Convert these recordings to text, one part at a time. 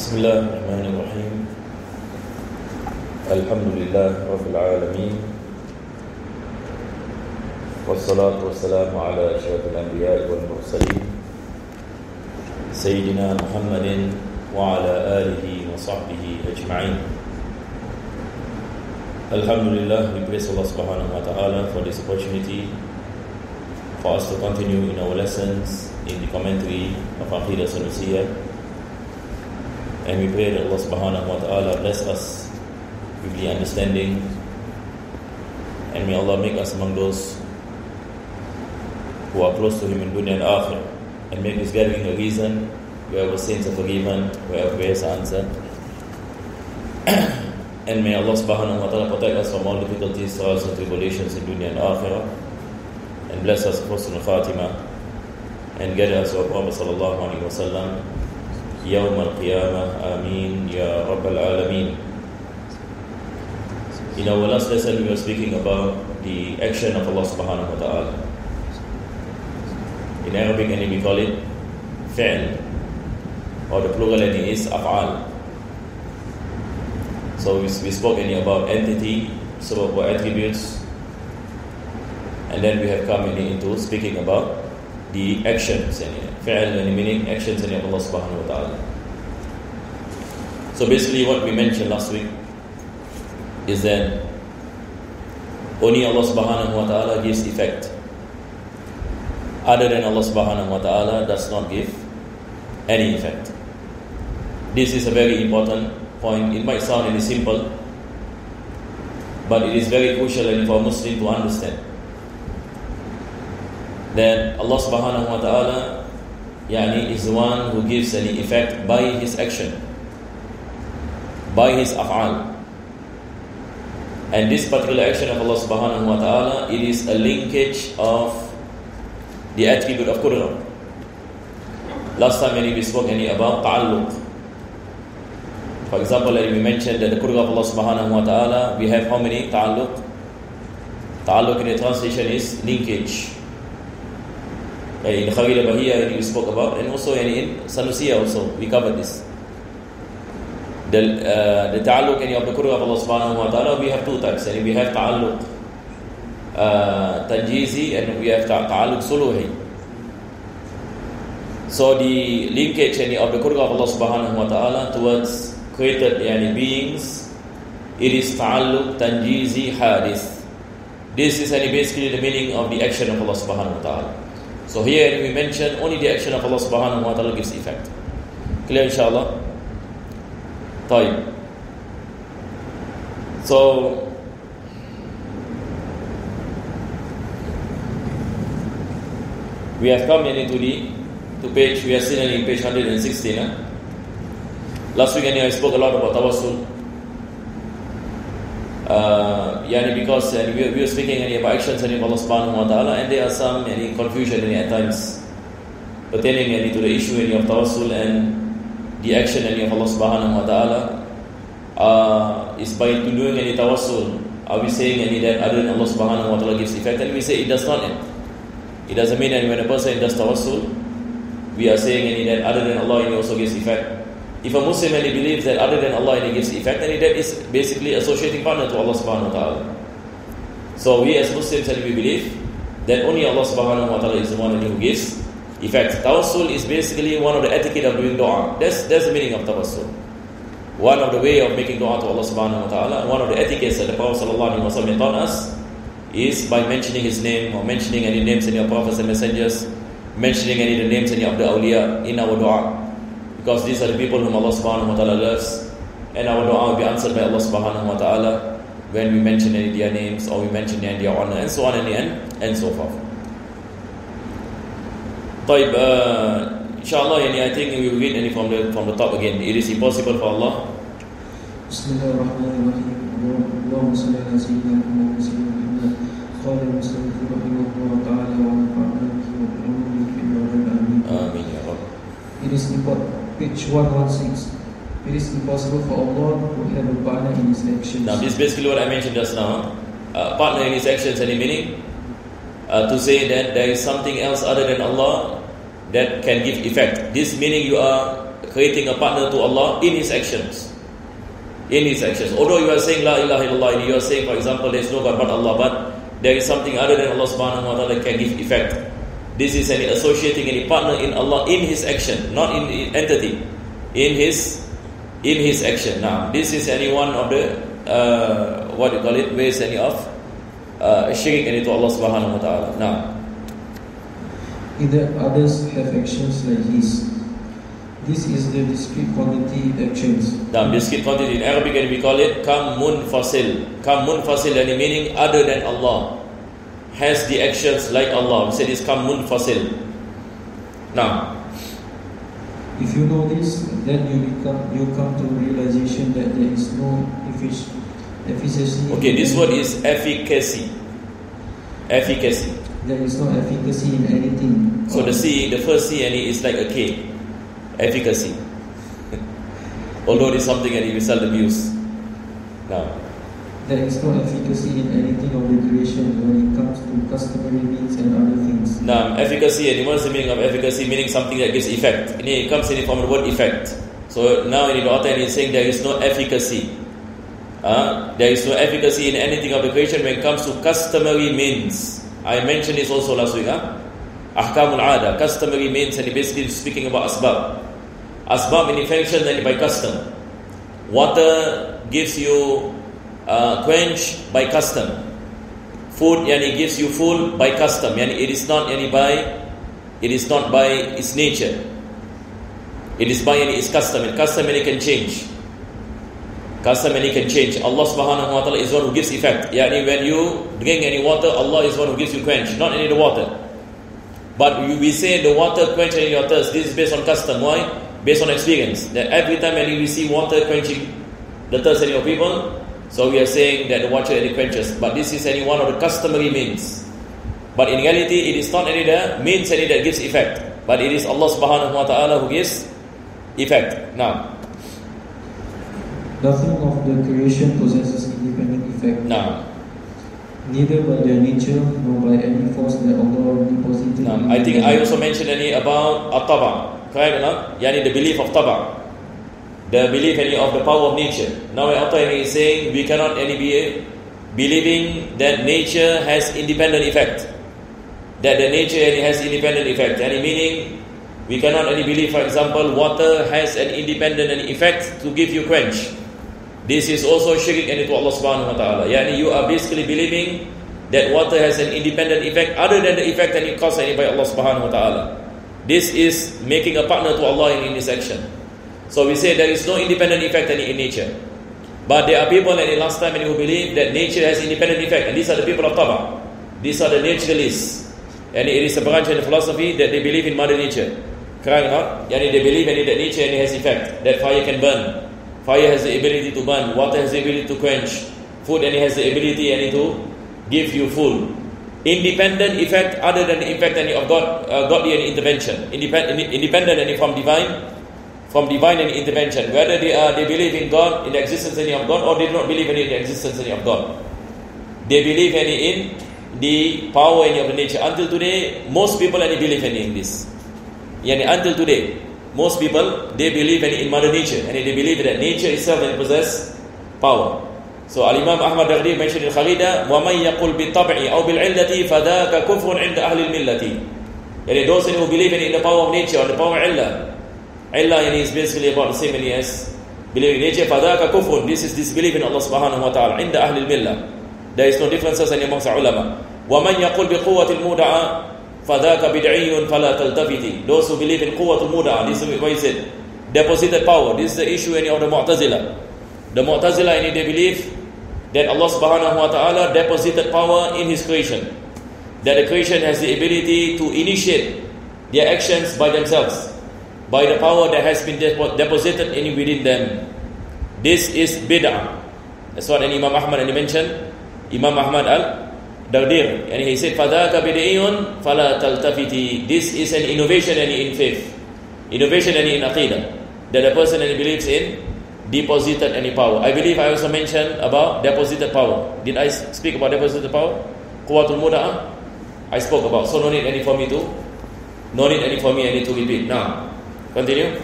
بسم الله الرحمن الرحيم الحمد لله رب العالمين والصلاة والسلام على أشرف الأنبياء والمرسلين سيدنا محمد وعلى آله وصحبه أجمعين. Alhamdulillah, we praise Allah subhanahu wa ta'ala for this opportunity for us to continue in our lessons in the commentary of Aqidah Sunnusiyah. And we pray that Allah subhanahu wa ta'ala bless us with the understanding, and may Allah make us among those who are close to Him in dunya and akhirah, and make this gathering a reason where our sins are forgiven, where our prayers are answered. And may Allah subhanahu wa ta'ala protect us from all difficulties, trials and tribulations in dunya and akhirah, and bless us with husnul khatimah, and get us to our Prophet sallallahu alaihi wasallam yawm al-qiyamah. Ameen ya rabbal alameen. In our last lesson, we were speaking about the action of Allah subhanahu wa ta'ala. In Arabic, and we call it fi'l, or the plural is af'al. So we spoke about entity, some of our attributes, and then we have come into speaking about the actions, fi'l meaning actions of Allah subhanahu wa ta'ala. So basically what we mentioned last week is that only Allah subhanahu wa ta'ala gives effect. Other than Allah subhanahu wa ta'ala does not give any effect. This is a very important point. It might sound really simple, but it is very crucial for a Muslim to understand that Allah subhanahu wa ta'ala is the one who gives any effect by His action, by His af'al. And this particular action of Allah subhanahu wa ta'ala, it is a linkage of the attribute of qudra. Last time we spoke about ta'alluq. For example, we mentioned that the qudra of Allah subhanahu wa ta'ala, we have how many ta'alluq? Ta'alluq in the translation is linkage. In Khawilah Bahiyya we spoke about, and also in Sanusiyah also we covered this. The ta'alluq of the qudra of Allah subhanahu wa ta'ala, we have two types. And we have ta'alluq tanjizi, and we have ta'alluq suluhi. So the linkage of the qudra of Allah subhanahu wa ta'ala towards created beings, it is ta'alluq tanjizi hadith. This is basically the meaning of the action of Allah subhanahu wa ta'ala. So here we mention only the action of Allah subhanahu wa ta'ala gives effect. Clear inshallah? طيب. So we have come to page, we are still in page 116. Last week I spoke a lot about tawassul. Because we were speaking about actions of Allah subhanahu wa ta'ala, and there are some confusion at times pertaining to the issue of tawassul and the action of Allah subhanahu wa ta'ala. Is by doing any tawassul, are we saying that other than Allah subhanahu wa ta'ala gives effect? And we say it does not end. It doesn't mean that when a person does tawassul, we are saying that other than Allah also gives effect. If a Muslim believes that other than Allah gives effect, then that is basically associating partner to Allah subhanahu wa ta'ala. So we as Muslims we believe that only Allah subhanahu wa ta'ala is the one who gives effect. Tawassul is basically one of the etiquette of doing dua. That's the meaning of tawassul. One of the way of making dua to Allah subhanahu wa ta'ala, one of the etiquettes that the Prophet sallallahu alaihi wasallam taught us is by mentioning his name, or mentioning any names in your prophets and messengers, mentioning any of the names of the awliya in our dua. Because these are the people whom Allah subhanahu wa ta'ala loves, and our dua will be answered by Allah subhanahu wa ta'ala when we mention any of their names, or we mention any of their honor, and so on and so forth. طيب, inshallah, I think we will read from the top again. It is impossible for Allah. Bismillahirrahmanirrahim. Allahumma salli ala sayyidina Muhammad wa qala al-mustaghfir rahimahullah ta'ala wa nafa'na bihi wa bi ulumuhi fi al-amin. Amin ya Rabb. It is important. Page 116. It is impossible for Allah to have a partner in His actions. Now this is basically what I mentioned just now. Partner in His actions, any meaning? To say that there is something else other than Allah that can give effect. This meaning you are creating a partner to Allah in His actions. In His actions. Although you are saying La ilaha illallah, and you are saying, for example, there is no God but Allah, but there is something other than Allah subhanahu wa ta'ala can give effect. This is any associating any partner in Allah in His action, not in entity. In His action. Now, this is any one of the what you call it, ways any of shirk any to Allah subhanahu wa ta'ala. Now, either others have actions like His. This is the discrete quantity actions. Now, discrete quantity in Arabic, and we call it kam munfasil. Kam munfasil, any meaning other than Allah has the actions like Allah. We say this kam munfasil. Now, if you know this, then you come to realization that there is no efficacy. Okay, this word is efficacy. Efficacy. There is no efficacy in anything. So the first C is like a K. Efficacy. Although it is something and we seldom use. Now, there is no efficacy in anything of the creation when it comes to customary means and other things. Now, efficacy, and what is the meaning of efficacy? Meaning something that gives effect. It comes in the form of the word effect. So now in the author is saying there is no efficacy. There is no efficacy in anything of the creation when it comes to customary means. I mentioned this also last week. Ahkamul ada, customary means, and basically speaking about asbab. Asbab in function and by custom. Water gives you quench by custom. Food gives you full by custom. It is not by its nature. It is by its custom. And custom can change. Custom can change. Allah subhanahu wa ta'ala is one who gives effect. When you drink any water, Allah is one who gives you quench, not any of the water. But we say the water quench any your thirst. This is based on custom. Why? Based on experience. That every time when we see water quenching the thirst of people, so we are saying that the water quenches. But this is any one of the customary means. But in reality, it is not any the means any that gives effect, but it is Allah subhanahu wa ta'ala who gives effect. Now, nothing of the creation possesses independent effect. Now, neither by their nature nor by any force that Allah deposited. I think I also mentioned about at-taba. Correct or not? The belief of taba. The belief of the power of nature. Now author is saying we cannot be believing that nature has independent effect. That the nature has independent effect. Meaning we cannot believe, for example, water has an independent effect to give you quench. This is also shirk to Allah subhanahu wa ta'ala. You are basically believing that water has an independent effect other than the effect that it caused by Allah subhanahu wa ta'ala. This is making a partner to Allah in this action. So we say there is no independent effect in nature. But there are people last time who believe that nature has independent effect, and these are the people of Taba. These are the naturalists. And it is a branch in the philosophy that they believe in Mother Nature. Correct or not? They believe that nature has effect, that fire can burn. Fire has the ability to burn, water has the ability to quench, food has the ability to give you food. Independent effect other than the effect of godly intervention. Independent from divine intervention. Whether they believe in God, in the existence of God, or they do not believe in the existence of God. They believe in the power of the nature. Until today, most people believe in this. Until today, most people they believe in Mother Nature, and they believe that nature itself possesses power. So Al-Imam Ahmad Dardi mentioned in Khalida, وَمَنْ يَقُلْ بِالطَّبْعِ أَوْ بِالْعِلَّةِ فَذَاكَ كُفْرٌ عِنْدَ أَهْلِ الْمِلَّةِ. Those who believe in the power of nature or the power of illah. Illah is basically about the same as believing in nature. فَذَاكَ كُفْرٌ. This is disbelief in Allah subhanahu wa ta'ala. عِنْدَ أَهْلِ الْمِلَّةِ. There is no differences amongst ulama. وَمَنْ يَقُلْ بِقُوَّةِ الْمُودَعَ فَذَاكَ بِدْعِيٌّ فَلَا تَلْتَفِتِ. Those who believe in قُوَّةُ الْمُودَعَ, this is what he said, deposited power. This is the issue of the Mu'tazila. The Mu'tazila, they believe that Allah subhanahu wa ta'ala deposited power in His creation. That the creation has the ability to initiate their actions by themselves, by the power that has been deposited within them. This is bid'ah. That's what Imam Ahmad mentioned. Imam Ahmad al-Dardir, and he said, فَذَاكَ بِدْعِيٌّ فَلَا تَلْتَفِتِ. This is an innovation in faith, innovation in aqidah, that a person believes in deposited any power. I believe I also mentioned about deposited power. Did I speak about deposited power? Quwwatul Muda'ah? I spoke about. So no need any for me to repeat. Now, continue.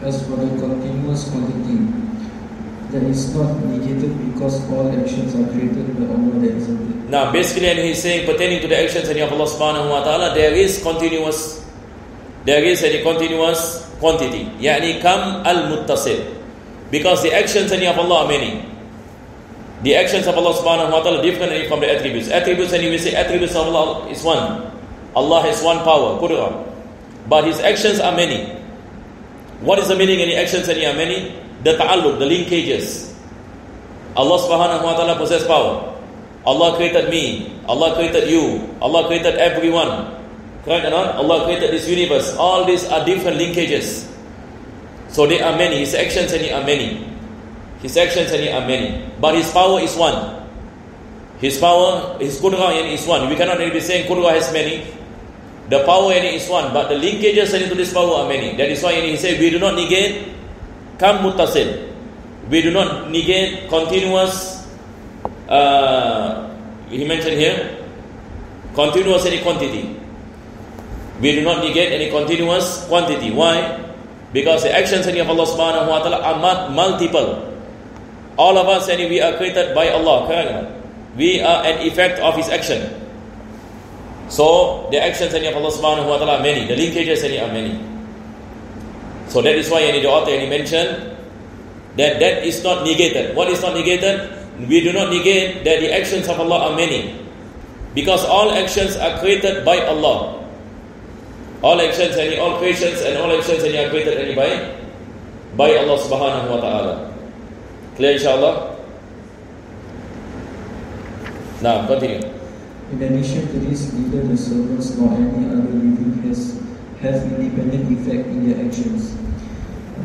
As for the continuous quantity, that is not negated because all actions are created by Allah the Exalted. Now, basically, and he's saying pertaining to the actions of Allah subhanahu wa ta'ala, there is any continuous quantity. Yani kam al-muttasil. Because the actions of Allah are many. The actions of Allah subhanahu wa ta'ala different from the attributes. Attributes, and we say attributes of Allah is one. Allah has one power, Qur'an. But His actions are many. What is the meaning of the actions and are many? The ta'alluq, the linkages. Allah subhanahu wa ta'ala possesses power. Allah created me. Allah created you. Allah created everyone. Correct or not? Allah created this universe. All these are different linkages. So they are many. His actions and are many. His actions and are many. But His power is one. His power, His Qur'an is one. We cannot really be saying Qur'an has many. The power is one, but the linkages into this power are many. That is why he said we do not negate kam muttasil. We do not negate continuous. He mentioned here continuous any quantity. We do not negate any continuous quantity. Why? Because the actions of Allah subhanahu wa ta'ala are multiple. All of us we are created by Allah. Correct? We are an effect of His action. So the actions of Allah subhanahu wa ta'ala are many. The linkages are many. So that is why the author mentioned that is not negated. What is not negated? We do not negate that the actions of Allah are many. Because all actions are created by Allah. All actions and all creations and all actions are created by Allah subhanahu wa ta'ala. Clear inshallah? Now continue. In addition to this, neither the servants nor any other living have independent effect in their actions.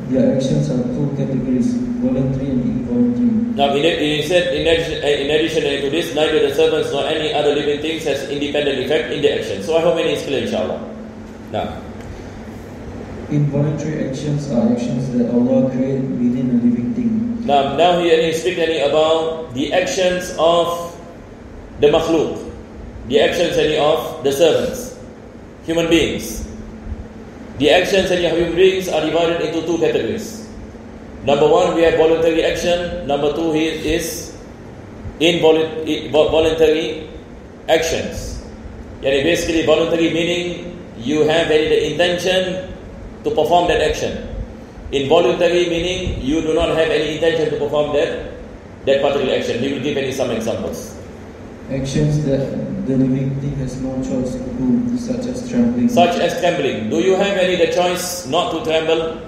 Their actions are two categories, voluntary and involuntary. Now, he said, in addition to this, neither the servants nor any other living things has independent effect in their actions. So I hope it is clear, inshallah. Now, involuntary actions are actions that Allah created within a living thing. Now here he is speaking about the actions of the makhluk. The actions of the servants, human beings. The actions of human beings are divided into two categories. Number one, we have voluntary action. Number two is involuntary actions. Basically, voluntary meaning you have the intention to perform that action. Involuntary meaning you do not have any intention to perform that particular action. We will give some examples. Actions that the living thing has no choice to do, such as trembling. Such as trembling. Do you have the choice not to tremble?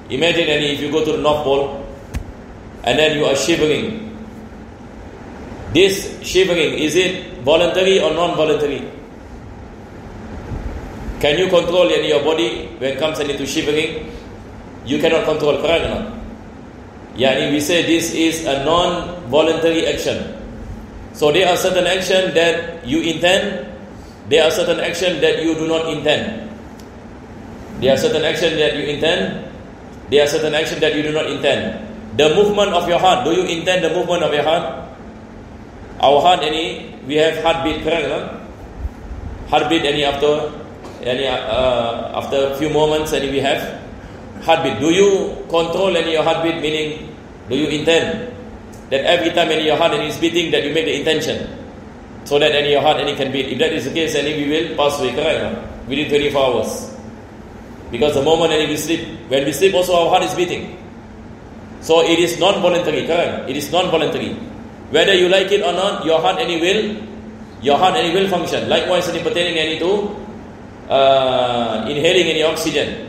Imagine if you go to the North Pole and then you are shivering. This shivering, is it voluntary or non-voluntary? Can you control your body when it comes to shivering? You cannot control, correct or not? We say this is a non-voluntary action. So there are certain actions that you intend, there are certain actions that you do not intend. There are certain actions that you intend, there are certain actions that you do not intend. The movement of your heart, do you intend the movement of your heart? Our heart, we have heartbeat, correct? No? Heartbeat, after a few moments, we have heartbeat. Do you control your heartbeat? Meaning, do you intend that every time your heart is beating, that you make the intention, so that your heart can beat? If that is the case, we will pass away, correct? No? Within 24 hours. Because the moment we sleep, when we sleep also our heart is beating. So it is non-voluntary, correct? It is non-voluntary. Whether you like it or not, your heart will function. Likewise, pertaining to inhaling any oxygen.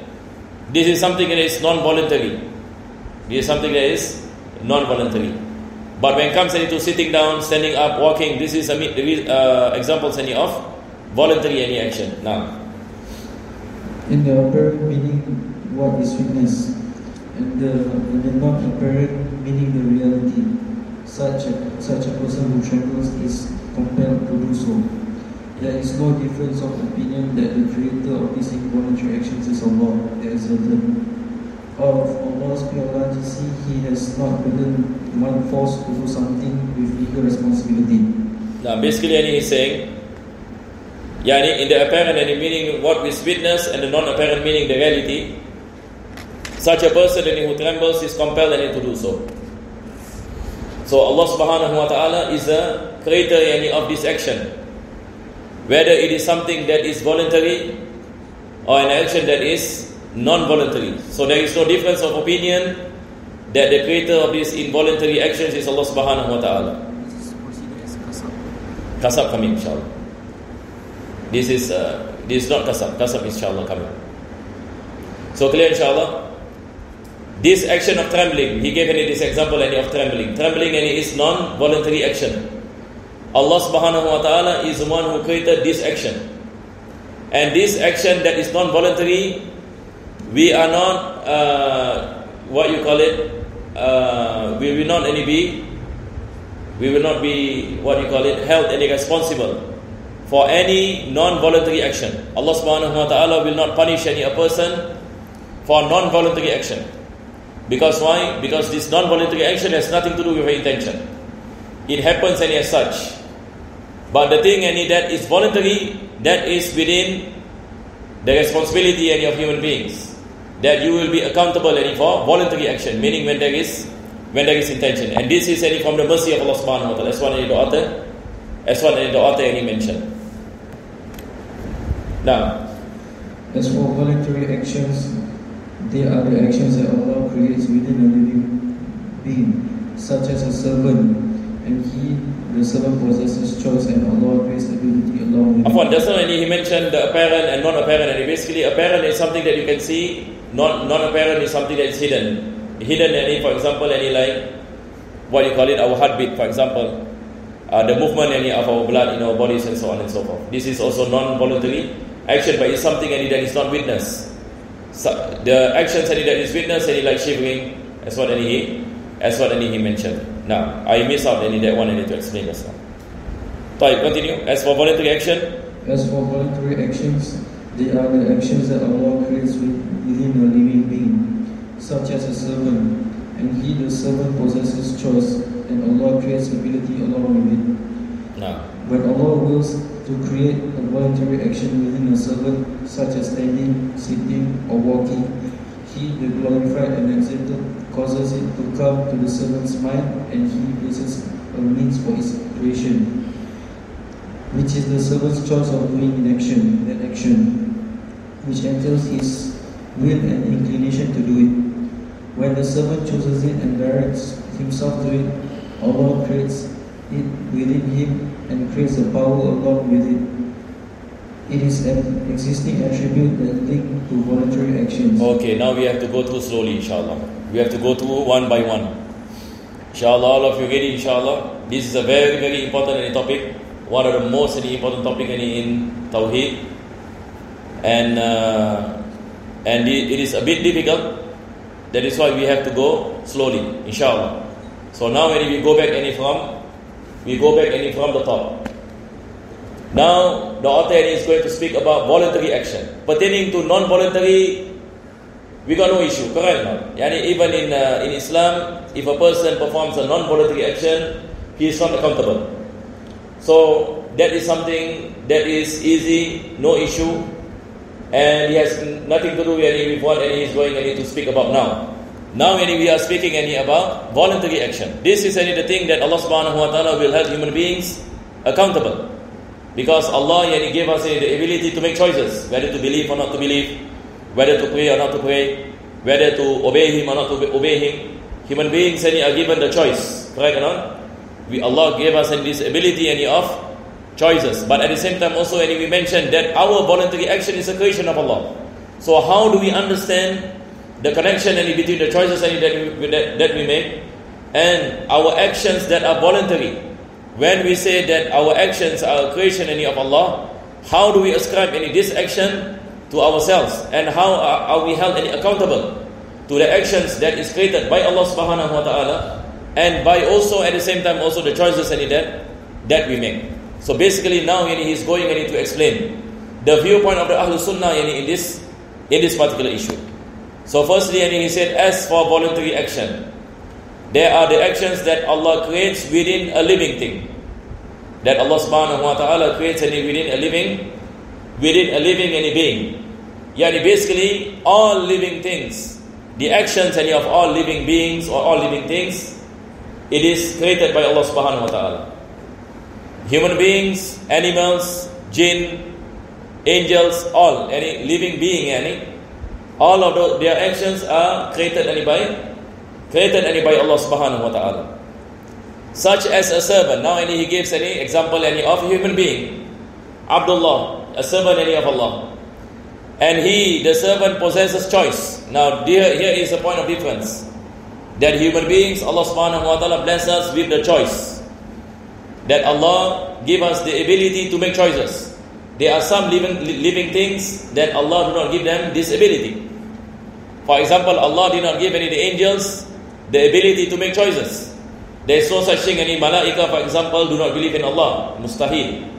This is something that is non-voluntary. This is something that is non-voluntary. But when it comes to sitting down, standing up, walking, this is examples of voluntary action. Now, in the apparent meaning, what is witness, and the non-apparent meaning, the reality. Such a person who trembles is compelled to do so. There is no difference of opinion that the creator of these involuntary actions is Allah, the Exalted. Out of Allah's pure majesty, He has not burdened one forced to do something with legal responsibility. Now, basically, he is saying, in the apparent meaning, what is witness, and the non-apparent meaning, the reality. such a person who trembles is compelled to do so. So Allah subhanahu wa ta'ala is the creator of this action. Whether it is something that is voluntary or an action that is non-voluntary. So there is no difference of opinion that the creator of these involuntary actions is Allah subhanahu wa ta'ala. This is considered as kasab. Kasab coming inshallah. This is not kasab. Kasab inshallah coming. So clear inshallah. This action of trembling, he gave this example of trembling. Trembling is non-voluntary action. Allah subhanahu wa ta'ala is the one who created this action. And this action that is non-voluntary, we are not, we will not be held responsible for any non-voluntary action. Allah subhanahu wa ta'ala will not punish a person for non-voluntary action. Because why? Because this non-voluntary action has nothing to do with intention. It happens as such. But the thing that is voluntary, that is within the responsibility of human beings. That you will be accountable for voluntary action, meaning when there is intention. And this is from the mercy of Allah subhanahu wa ta'ala. As one the author mentioned. Now, as for voluntary actions, they are the actions that Allah creates within a living being, such as a servant, and the servant possesses choice, and Allah creates ability along with him. Just now he mentioned the apparent and non-apparent, and basically apparent is something that you can see, non-apparent is something that is hidden. Hidden, for example, our heartbeat, for example, the movement of our blood in our bodies and so on and so forth. This is also non-voluntary action, but it's something that is not witnessed. So the actions that is witnessed like shivering, as what he mentioned. Now I miss out that one I need to explain as well. Continue. As for voluntary action, they are the actions that Allah creates within a living being, such as a servant, and the servant possesses choice, and Allah creates ability along with it. Now, when Allah wills to create a voluntary action within a servant, such as standing, sitting, or walking, He, the glorified and exalted, causes it to come to the servant's mind, and He places a means for its creation, which is the servant's choice of doing that action, which entails his will and inclination to do it. When the servant chooses it and directs himself to it, Allah creates it within him and creates the power along with it. It is an existing attribute that linked to voluntary actions. Okay, now we have to go through slowly, inshallah. We have to go through one by one. Inshallah, all of you ready, inshallah. This is a very, very important topic. One of the most important topic in Tawheed. And it is a bit difficult. That is why we have to go slowly, inshallah. So now when we go back from the top. Now the author is going to speak about voluntary action. Pertaining to non-voluntary, we got no issue, correct? Even in Islam, if a person performs a non-voluntary action, he is not accountable. So that is something that is easy, no issue, and he has nothing to do with what he is going to speak about now. Now we are speaking about voluntary action. This is the thing that Allah subhanahu wa ta'ala will hold human beings accountable. Because Allah gave us the ability to make choices, whether to believe or not to believe, whether to pray or not to pray, whether to obey Him or not to obey Him. Human beings are given the choice, correct or not? Allah gave us this ability of choices. But at the same time also we mentioned that our voluntary action is a creation of Allah. So how do we understand the connection between the choices that we make and our actions that are voluntary? When we say that our actions are a creation of Allah, how do we ascribe this action to ourselves? And how are we held accountable to the actions that is created by Allah subhanahu wa ta'ala, and by also at the same time also the choices that we make? So basically now he is going to explain the viewpoint of the Ahlul Sunnah in this particular issue. So firstly he said, as for voluntary action, there are the actions that Allah creates within a living thing. That Allah subhanahu wa ta'ala creates within a living being. Basically all living things the actions of all living beings or all living things, it is created by Allah subhanahu wa ta'ala. Human beings, animals, jinn, angels, all, any living being, all of their actions are created by Allah subhanahu wa ta'ala. Such as a servant. Now he gives any example of a human being. Abdullah, a servant of Allah. And the servant possesses choice. Now here is a point of difference. That human beings, Allah subhanahu wa ta'ala bless us with the choice. That Allah give us the ability to make choices. There are some living things that Allah do not give them this ability. For example, Allah did not give the angels the ability to make choices. There is no such thing. Any malaika, for example, do not believe in Allah. Mustahil.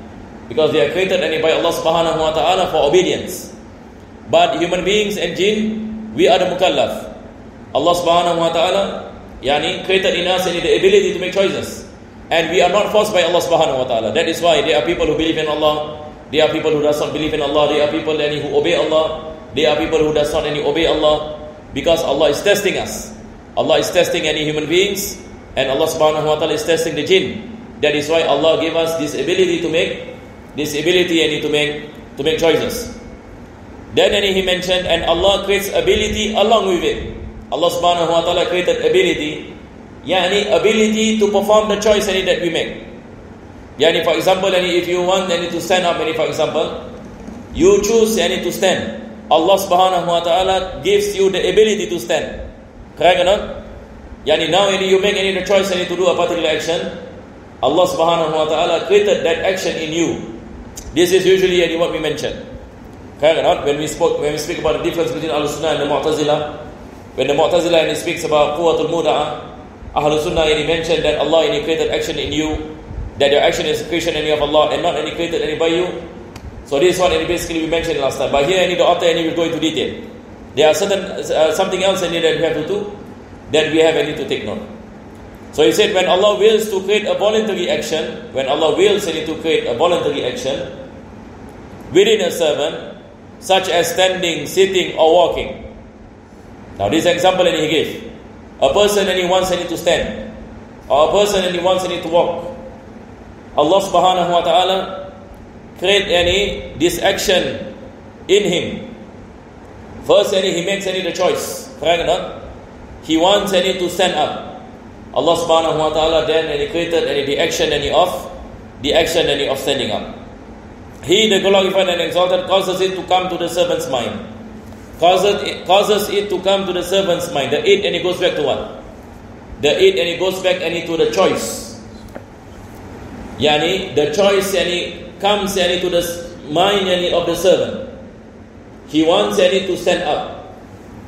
Because they are created by Allah subhanahu wa ta'ala for obedience. But human beings and jinn, we are the mukallaf. Allah subhanahu wa ta'ala created in us the ability to make choices. And we are not forced by Allah subhanahu wa ta'ala. That is why there are people who believe in Allah. There are people who does not believe in Allah. There are people who obey Allah. There are people who does not obey Allah. Because Allah is testing us. Allah is testing any human beings. And Allah subhanahu wa ta'ala is testing the jinn. That is why Allah gave us this ability to make to make choices. Then he mentioned, and Allah creates ability along with it. Allah subhanahu wa ta'ala created ability, ability to perform the choice that we make. For example, if you want to stand up, for example, you choose to stand. Allah subhanahu wa ta'ala gives you the ability to stand. Correct or not? Now you make the choice to do a particular action. Allah subhanahu wa ta'ala created that action in you. This is usually what we mention. Correct or not? When we speak about the difference between Ahlul Sunnah and the Mu'tazilah, when the Mu'tazilah speaks about Quwwatul Muda'ah, Ahlul Sunnah mentioned that Allah created action in you, that your action is a creation of Allah and not created by you. So this is what basically we mentioned last time. But here the author will go into detail. There are something else that we have to do, that we have to take note. So he said, when Allah wills to create a voluntary action, within a servant, such as standing, sitting, or walking. Now this example he gave. A person wants to stand, or a person wants to walk. Allah subhanahu wa ta'ala create this action in him. First he makes the choice. Correct or not? He wants to stand up. Allah subhanahu wa ta'ala then created the action of standing up. He, the glorified and exalted, causes it to come to the servant's mind. Causes it to come to the servant's mind. The it goes back to what? The it goes back to the choice. The choice comes to the mind of the servant. He wants to stand up.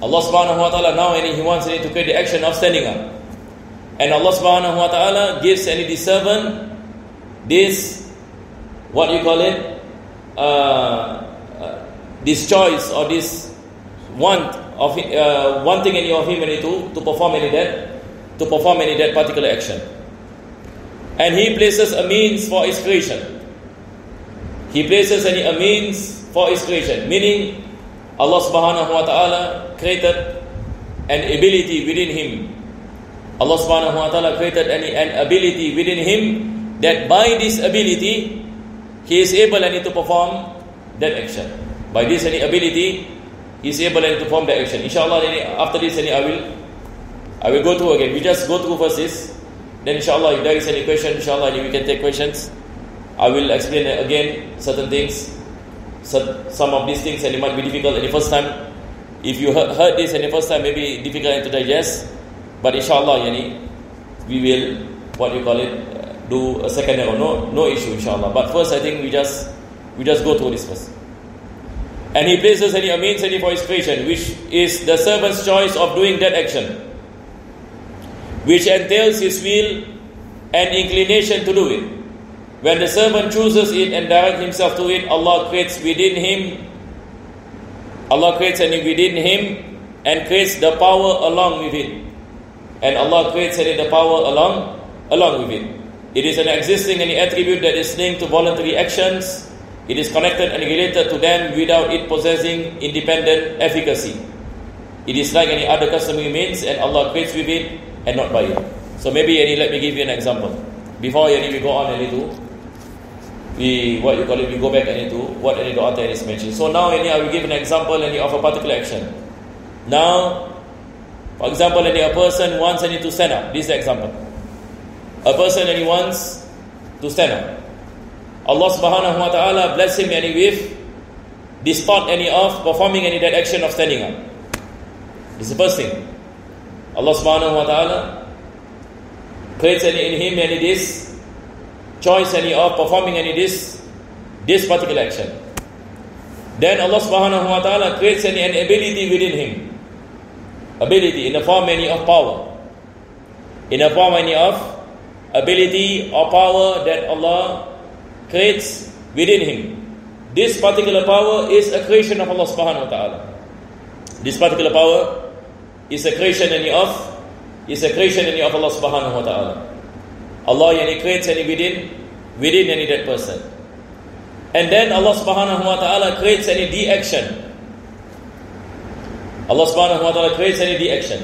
Allah subhanahu wa ta'ala now he wants to create the action of standing up. And Allah subhanahu wa ta'ala gives the servant this, what you call it, this choice or this want of wanting of him to perform that particular action. And he places a means for his creation. He places a means for his creation, meaning Allah subhanahu wa ta'ala created an ability within him. Allah subhanahu wa ta'ala created an ability within him, that by this ability he is able to perform that action. By this ability he is able to perform that action. Inshallah, after this I will go through again. We just go through first this. Then inshallah, if there is any question, inshallah we can take questions. I will explain again certain things. Some of these things it might be difficult the first time. If you heard this the first time, maybe difficult to digest. But inshallah, we will, do a second or no issue, inshallah. But first, I think we just go through this first. And he places a means for his creation, which is the servant's choice of doing that action, which entails his will and inclination to do it. When the servant chooses it and directs himself to it, Allah creates within him and creates the power along with it. And Allah creates the power along with it. It is an existing attribute that is linked to voluntary actions. It is connected and related to them without it possessing independent efficacy. It is like any other customary means, and Allah creates with it and not by it. So maybe let me give you an example. Before we go on we go back to what the author is mentioned. So now I will give an example of a particular action. Now, for example, a person wants to stand up. This is the example. A person wants to stand up. Allah subhanahu wa ta'ala bless him with this thought of performing that action of standing up. This is the first thing. Allah subhanahu wa ta'ala creates in him this choice of performing this particular action. Then Allah subhanahu wa ta'ala creates an ability within him. Ability in the form of power. In the form of ability or power that Allah creates within him. This particular power is a creation of Allah subhanahu wa ta'ala. This particular power is a creation of Allah subhanahu wa ta'ala. Allah creates within that person. And then Allah subhanahu wa ta'ala creates the action. Allah subhanahu wa ta'ala creates the action.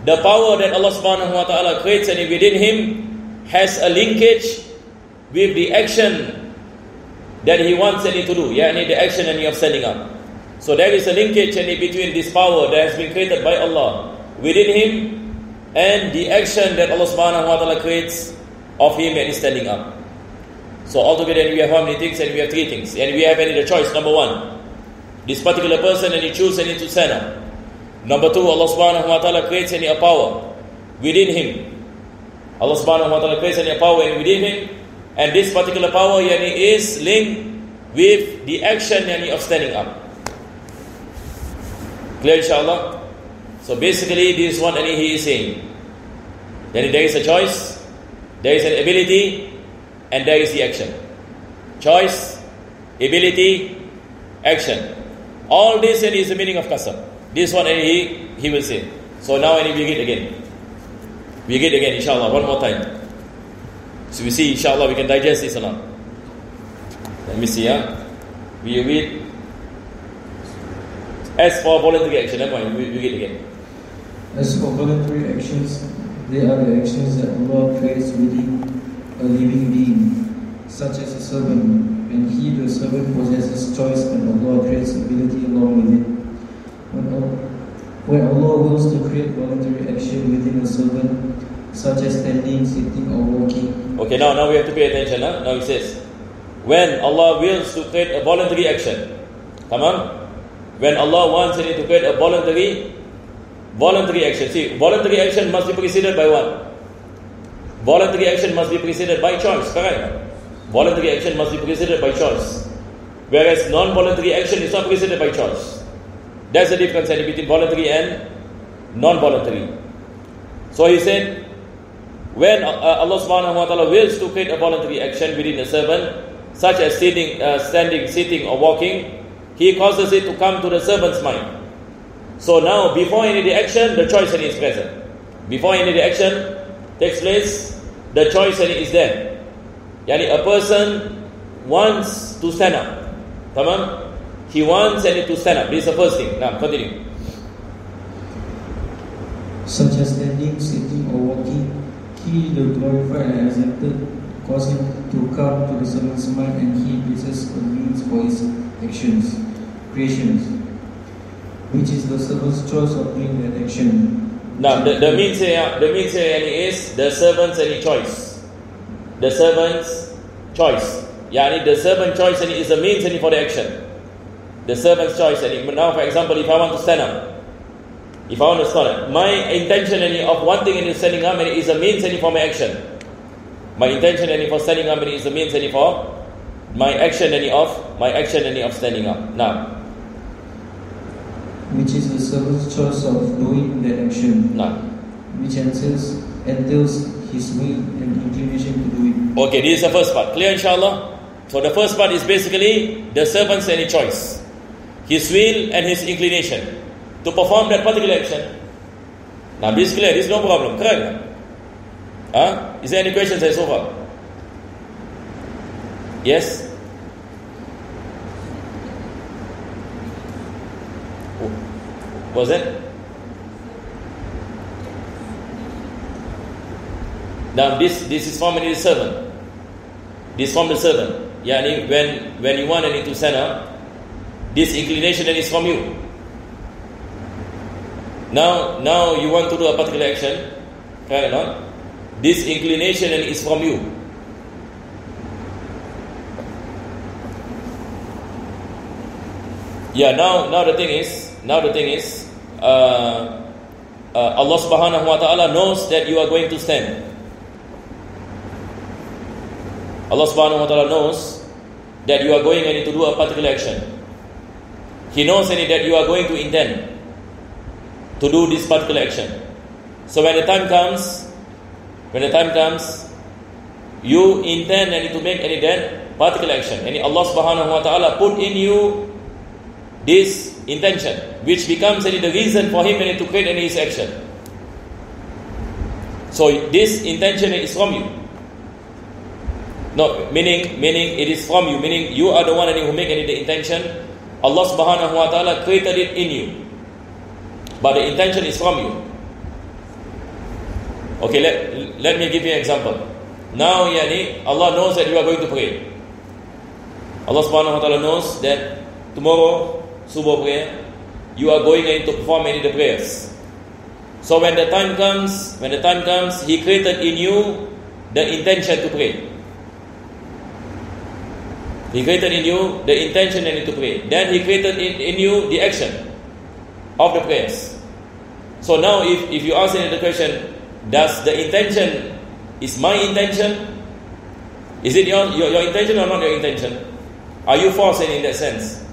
The power that Allah subhanahu wa ta'ala creates within him has a linkage with the action that he wants to do. The action of standing up. So there is a linkage between this power that has been created by Allah within him and the action that Allah subhanahu wa ta'ala creates of him standing up. So altogether we have how many things? And we have three things. And we have the choice. Number one, this particular person he chooses to stand up. Number two, Allah subhanahu wa ta'ala creates a power within him. Allah subhanahu wa ta'ala creates a power within him, and this particular power is linked with the action of standing up. Clear, inshallah? So basically this is what he is saying. Then there is a choice, there is an ability, and there is the action. Choice, ability, action. All this is the meaning of kasb. This one he will say. So now we get again. We get again, inshallah, one more time. So we see, inshallah, we can digest this or not. Let me see, we read. As for voluntary action, we get again. As for voluntary actions, they are the actions that Allah creates within a living being, such as a servant. When the servant possesses choice, and Allah creates ability along with it. When Allah wills to create voluntary action within a servant, such as standing, sitting, or walking. Okay, now we have to pay attention. Now it says, when Allah wills to create a voluntary action. Come on. When Allah wants to create a voluntary action. See, voluntary action must be preceded by what? Voluntary action must be preceded by choice, correct? Voluntary action must be preceded by choice. Whereas non-voluntary action is not preceded by choice. That's the difference between voluntary and non-voluntary. So he said, when Allah subhanahu wa ta'ala wills to create a voluntary action within a servant, such as standing, sitting, or walking, He causes it to come to the servant's mind. So now, before any of the action, the choice is present. Before any of the action takes place, the choice is there. Yani a person wants to stand up. Tamam? He wants to stand up. This is the first thing. Now, continue. Such as standing, sitting, or walking, He, the glorified and exalted, cause him to come to the servant's mind, and He places a means for his actions, creations, which is the servant's choice of doing that action. Now, the means here is the servant's choice. The servant's choice. Yani the servant's choice is the means for the action. The servant's choice. Now, for example, if I want to stand up, if I want to stand up, my intention of wanting and standing up is a means for my action. My intention for standing up is a means for my action of standing up. Now, which is the servant's choice of doing that action. Now, which entails his will and inclination to do it. Okay, this is the first part. Clear, inshallah? So the first part is basically the servant's choice, his will and his inclination to perform that particular action. Now this is clear, this is no problem, correct? Is there any questions so far? Yes? Was it? Now this is from the servant. This from the servant. Yani when you want to stand up, this inclination is from you. Now you want to do a particular action, correct or not? This inclination is from you. Yeah. Now the thing is, Allah Subhanahu wa Taala knows that you are going to stand. Allah Subhanahu wa Taala knows that you are going to do a particular action. He knows that you are going to intend to do this particular action. So when the time comes, you intend to make that particular action. And Allah Subhanahu wa Taala put in you this intention, which becomes the reason for him to create his action. So this intention is from you. No, meaning it is from you. Meaning you are the one who make the intention. Allah Subhanahu wa Taala created it in you, but the intention is from you. Okay, let me give you an example. Now, Allah knows that you are going to pray. Allah Subhanahu wa Taala knows that tomorrow, Subuh prayer, you are going to perform the prayers. So when the time comes, He created in you the intention to pray. He created in you the intention to pray. Then He created in you the action of the prayers. So now if you ask the question, does the intention is my intention? Is it your intention or not your intention? Are you forced in that sense?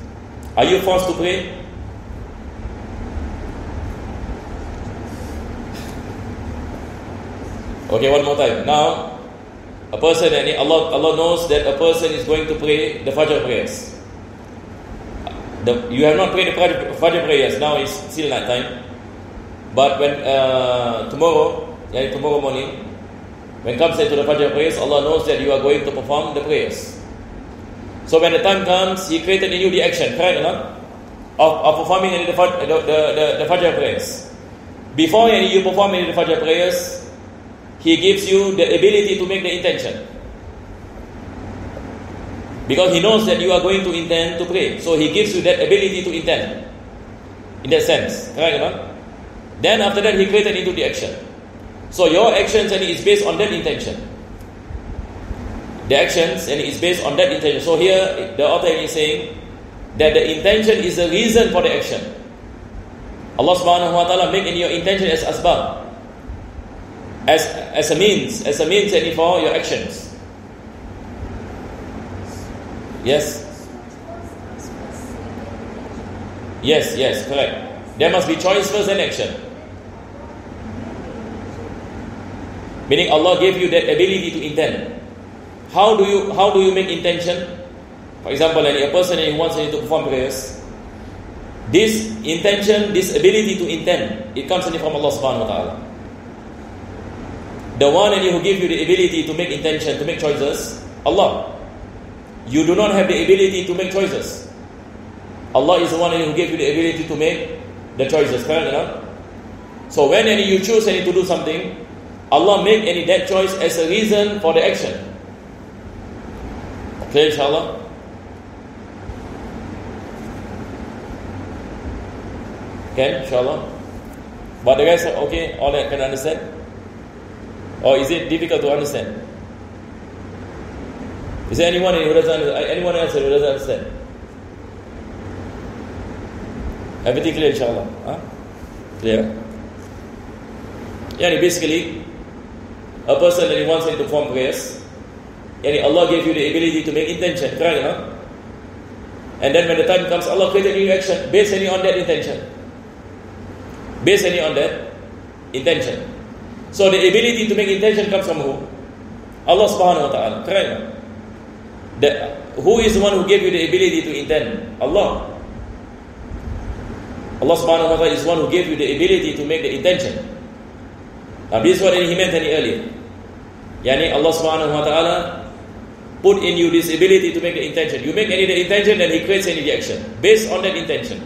Are you forced to pray? Okay, one more time. Now, a person, Allah knows that a person is going to pray the Fajr prayers. You have not prayed the Fajr prayers. Now it's still night time. But when tomorrow morning, when comes to the Fajr prayers, Allah knows that you are going to perform the prayers. So when the time comes, He created in you the action, correct or not? Of performing the Fajr prayers. Before you perform the Fajr prayers, He gives you the ability to make the intention. Because He knows that you are going to intend to pray. So He gives you that ability to intend. In that sense. Correct or not? Then after that He created into the action. So your actions is based on that intention. The actions is based on that intention. So here the author is saying that the intention is the reason for the action. Allah Subhanahu wa Taala make in your intention as asbab. As a means for your actions. Yes, correct. There must be choice first and action. Meaning Allah gave you that ability to intend. How do you make intention? For example, a person who wants to perform prayers, this intention, this ability to intend, it comes from Allah Subhanahu wa Taala. The one who gives you the ability to make intention, to make choices, Allah. You do not have the ability to make choices. Allah is the one who gives you the ability to make the choices, correct or not? So when you choose to do something, Allah make that choice as a reason for the action. Clear, inshallah? Okay, inshallah. But the guys are okay, all that can understand? Or is it difficult to understand? Is there anyone else who doesn't understand? Everything clear, inshallah? Huh? Clear? Basically, a person that wants to perform prayers, Allah gave you the ability to make intention, correct, huh? And then when the time comes, Allah created a new action based on that intention. Based on that intention. So the ability to make intention comes from who? Allah Subhanahu wa Ta'ala, correct? Who is the one who gave you the ability to intend? Allah. Allah Subhanahu wa Ta'ala is the one who gave you the ability to make the intention. Now this is what He meant earlier. Allah Subhanahu wa Ta'ala put in you this ability to make the intention. You make the intention, then He creates the action based on that intention.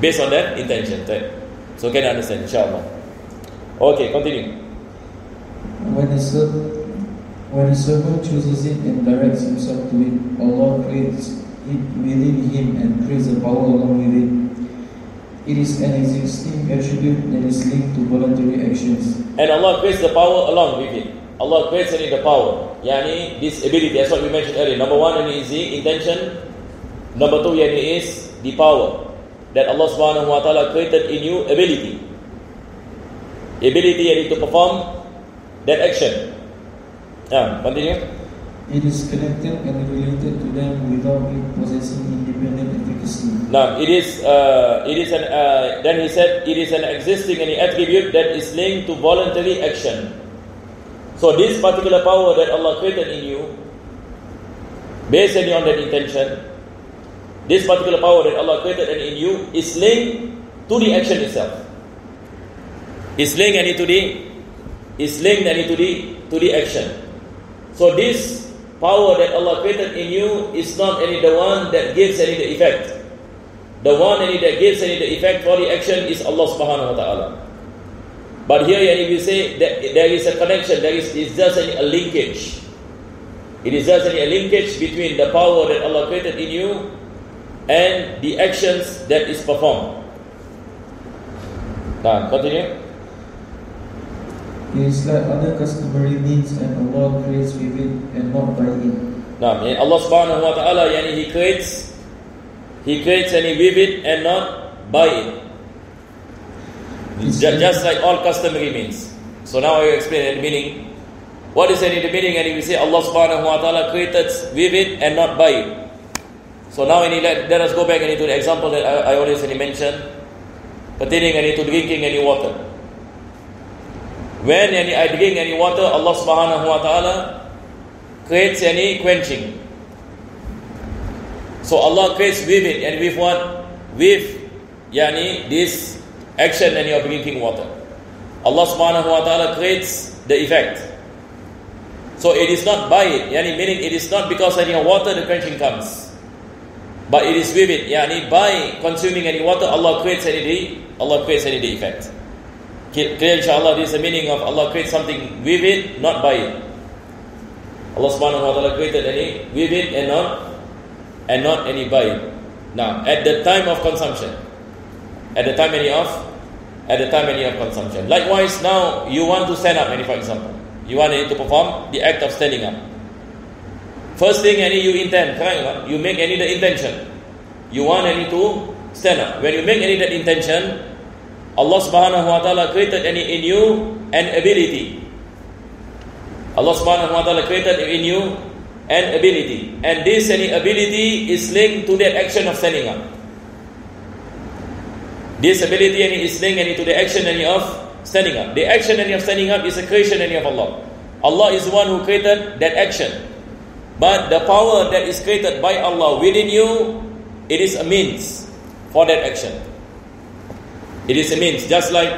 Based on that intention. So can you understand, inshallah? Okay, continue. When a servant chooses it and directs himself to it, Allah creates it within him and creates the power along with it. It is an existing attribute that is linked to voluntary actions. And Allah creates the power along with it. Allah creates the power. Yani this ability, that's what we mentioned earlier. Number one is the intention. Number two is the power that Allah subhanahu wa ta'ala created in you, ability. Ability to perform that action. Continue. It is connected and related to them without it possessing independent efficacy. Now, then he said, it is an existing attribute that is linked to voluntary action. So this particular power that Allah created in you, based on that intention, this particular power that Allah created in you is linked to the action itself. Is linked to the action. So this power that Allah created in you is not the one that gives the effect. The one that gives the effect for the action is Allah subhanahu wa ta'ala. But here we say that there is a connection, it's just a linkage. It is just a linkage between the power that Allah created in you and the actions that is performed. Now, continue. It is like other customary means and Allah creates with it and not by it. Now, Allah subhanahu wa ta'ala, He creates with it and not by it. Just like all customary means. So now I explain the meaning. What is the meaning? And we say Allah subhanahu wa ta'ala created with it and not by it. So now let us go back into the example that I always mentioned, pertaining to drinking any water. When I drink any water, Allah subhanahu wa ta'ala creates quenching. So Allah creates with it, and with what? With this action of drinking water. Allah subhanahu wa ta'ala creates the effect. So it is not by it, meaning it is not because of water the quenching comes. But it is with it, by consuming any water, Allah creates the effect. Clear, inshallah, this is the meaning of Allah creates something with it, not by it. Allah subhanahu wa ta'ala created with it and not by it. Now, at the time of consumption. At the time of consumption. Likewise, now you want to stand up, for example. You want to perform the act of standing up. First thing you intend, correct? You make the intention. You want to stand up. When you make that intention, Allah subhanahu wa ta'ala created in you an ability. Allah subhanahu wa ta'ala created in you an ability. And this ability is linked to that action of standing up. This ability is linked to the action of standing up. The action of standing up is a creation of Allah. Allah is the one who created that action. But the power that is created by Allah within you, it is a means for that action. It is a means, just like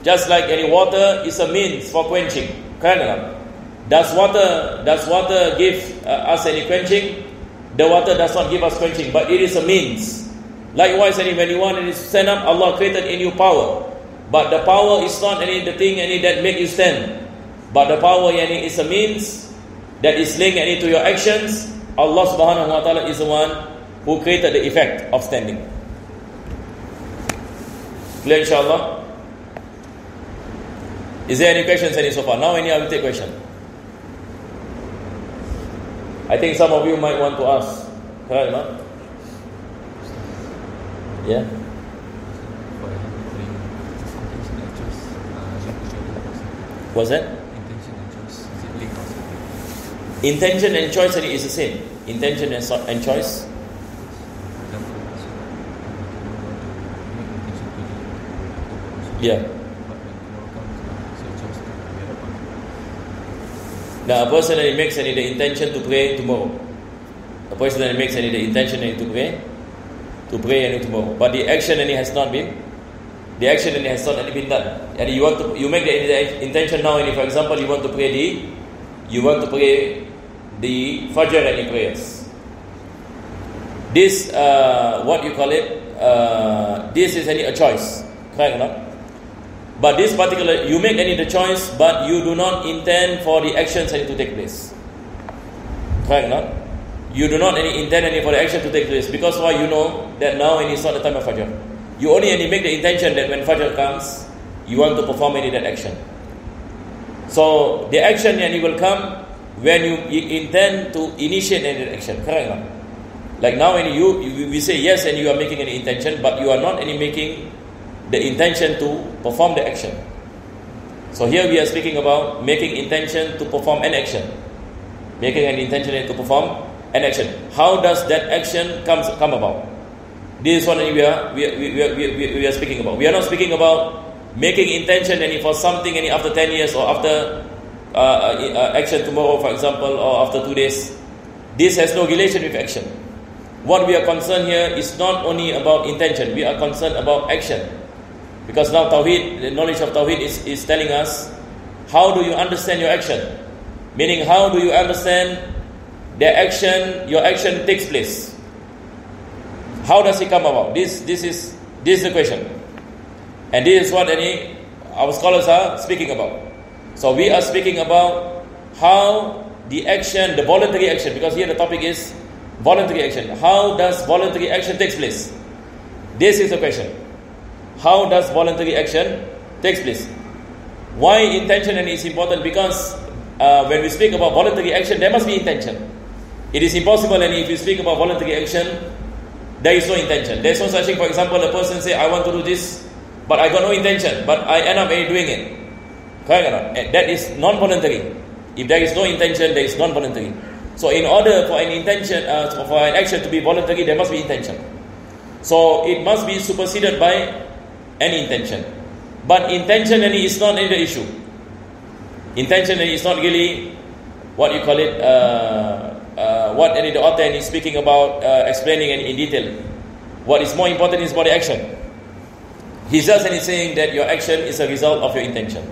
any water is a means for quenching. Does water give us any quenching? The water does not give us quenching, but it is a means. Likewise, when you want to stand up, Allah created in you power. But the power is not the thing that make you stand. But the power is a means that is linked to your actions. Allah subhanahu wa ta'ala is the one who created the effect of standing. Clear, inshallah? Is there any questions so far? Now I will take question. I think some of you might want to ask. Correct, no? Yeah? What's that? Intention and choice is the same. Intention and choice. Yeah. Now a person that makes the intention to pray tomorrow. A person that makes the intention to pray tomorrow. But the action has not been done. And you make the intention now, and for example you want to pray the Fajr and the prayers. This this is a choice. Correct or not? But this particular, you make any the choice, but you do not intend for the actions to take place. Correct, no? You do not intend any for the action to take place, because why? You know that now it is not the time of Fajr. You only make the intention that when Fajr comes, you want to perform that action. So the action will come when you intend to initiate any action. Correct, no? Like now when we say yes and you are making an intention, but you are not making the intention to perform the action. So here we are speaking about making intention to perform an action. Making an intention to perform an action. How does that action come about? This is what we are speaking about. We are not speaking about making intention for something after 10 years or after action tomorrow, for example, or after 2 days. This has no relation with action. What we are concerned here is not only about intention. We are concerned about action. Because now Tawheed, the knowledge of Tawheed is telling us, how do you understand your action? Meaning, how do you understand the action, your action takes place? How does it come about? This is the question. And this is what our scholars are speaking about. So we are speaking about how the action, the voluntary action, because here the topic is voluntary action. How does voluntary action takes place? This is the question. How does voluntary action takes place? Why intention is important? Because when we speak about voluntary action, there must be intention. It is impossible, and if you speak about voluntary action, there is no intention. There is no such thing. For example, a person say, I want to do this, but I got no intention, but I end up doing it. Correct or not? That is non-voluntary. If there is no intention, there is non-voluntary. So in order for an intention, for an action to be voluntary, there must be intention. So it must be superseded by an intention. But intention is not the issue. Intention is not really what you call it, what the author is speaking about, explaining in detail. What is more important is about the action. He's just saying that your action is a result of your intention.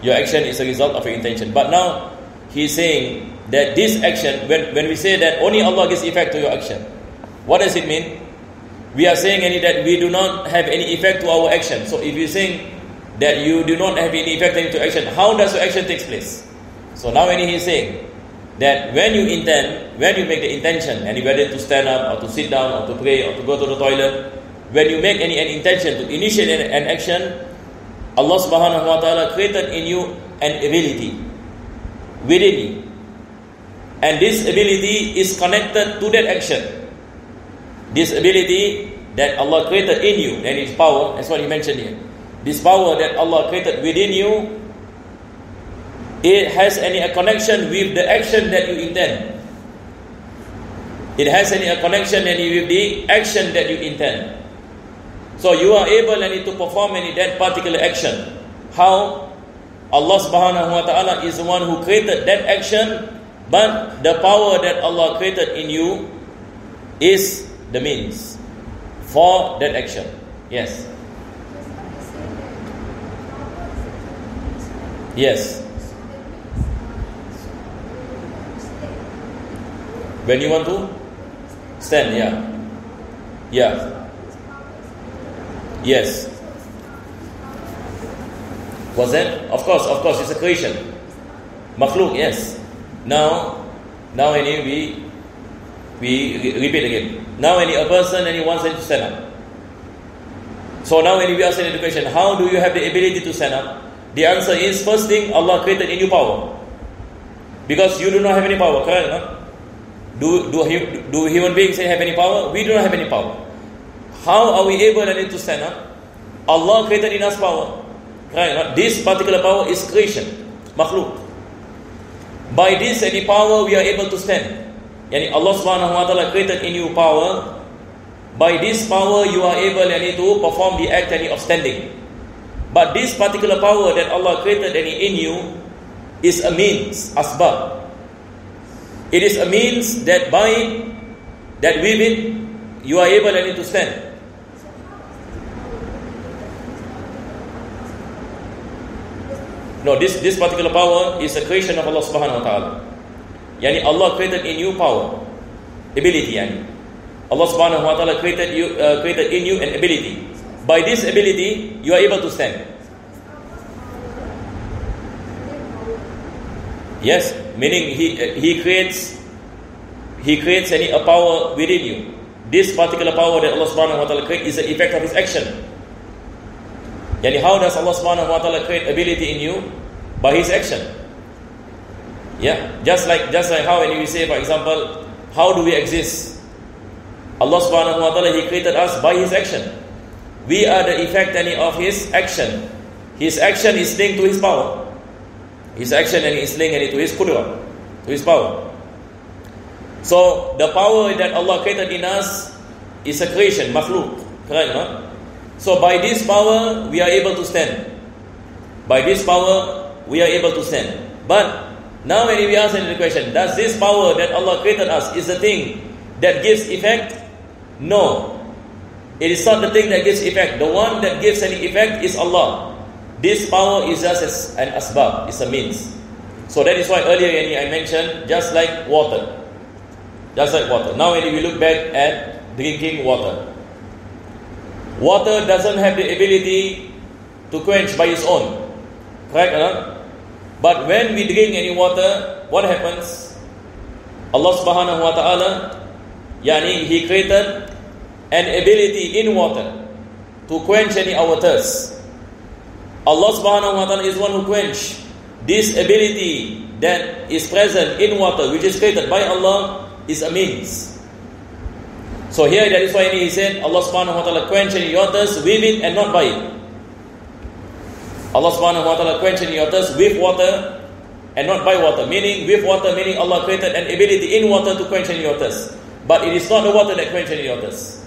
Your action is a result of your intention. But now he's saying that this action, when we say that only Allah gives effect to your action, what does it mean? We are saying that we do not have any effect to our action. So if you're saying that you do not have any effect into action, how does your action take place? So now when he is saying that when you intend, when you make the intention, and whether to stand up or to sit down or to pray or to go to the toilet, when you make an intention to initiate an action, Allah subhanahu wa ta'ala created in you an ability within you. And this ability is connected to that action. This ability that Allah created in you, and its power, that's what he mentioned here. This power that Allah created within you, it has a connection with the action that you intend. It has a connection with the action that you intend. So you are able to perform that particular action. How? Allah subhanahu wa ta'ala is the one who created that action, but the power that Allah created in you is the means for that action. Yes. Yes. When you want to stand, yeah. Yeah. Yes. Was that? Of course, it's a creation. Makhluk, yes. Now we repeat again. Now a person wants to stand up. So now we are saying the question, how do you have the ability to stand up? The answer is, first thing, Allah created in you power. Because you do not have any power, correct? No? Do human beings have any power? We do not have any power. How are we able to stand up? Allah created in us power. Right? This particular power is creation, makhluk. By this any power we are able to stand. Allah subhanahu wa ta'ala created in you power. By this power you are able to perform the act of standing. But this particular power that Allah created in you is a means, asbab. It is a means that by it, that with it, you are able to stand. No, this particular power is a creation of Allah subhanahu wa ta'ala. Allah created in you power, ability. Allah subhanahu wa ta'ala created in you an ability. By this ability, you are able to stand. Yes, meaning he creates a power within you. This particular power that Allah subhanahu wa ta'ala creates is the effect of his action. Yani how does Allah subhanahu wa ta'ala create ability in you? By his action. Yeah, just like how when we say, for example, how do we exist? Allah subhanahu wa ta'ala, he created us by his action. We are the effect of his action. His action is linked to his power. His action is linked to his qudra, to his power. So the power that Allah created in us is a creation, makhluk. Correct, no? So by this power we are able to stand. By this power we are able to stand. But now when we ask the question, does this power that Allah created us is the thing that gives effect? No. It is not the thing that gives effect. The one that gives any effect is Allah. This power is just as an asbab, it's a means. So that is why earlier I mentioned, just like water. Just like water. Now when we look back at drinking water. Water doesn't have the ability to quench by its own. Correct or not? But when we drink any water, what happens? Allah subhanahu wa ta'ala, he created an ability in water to quench our thirst. Allah subhanahu wa ta'ala is one who quench this ability that is present in water, which is created by Allah, is a means. So here that is why he said, Allah subhanahu wa ta'ala quench your thirst with it and not by it. Allah subhanahu wa ta'ala quench your thirst with water and not by water. Meaning with water, meaning Allah created an ability in water to quench your thirst. But it is not the water that quenches your thirst.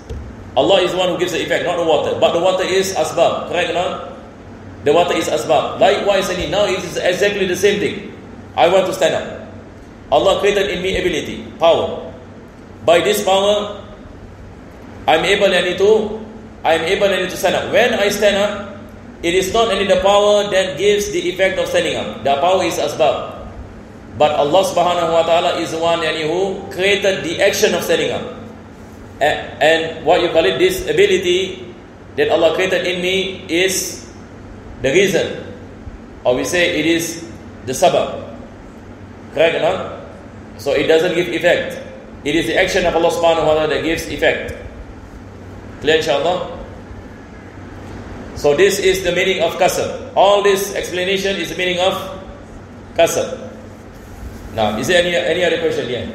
Allah is the one who gives the effect, not the water. But the water is asbab. Correct or not? The water is asbab. Likewise, now it is exactly the same thing. I want to stand up. Allah created in me ability, power. By this power, I'm able to stand up. When I stand up, it is not only the power that gives the effect of standing up. The power is asbab. But Allah subhanahu wa ta'ala is the one who created the action of standing up. And what you call it, this ability that Allah created in me is the reason. Or we say it is the sabab. Correct or not? So it doesn't give effect. It is the action of Allah subhanahu wa ta'ala that gives effect. Clear inshallah? So this is the meaning of kasb. All this explanation is the meaning of kasb. Now, is there any other question here?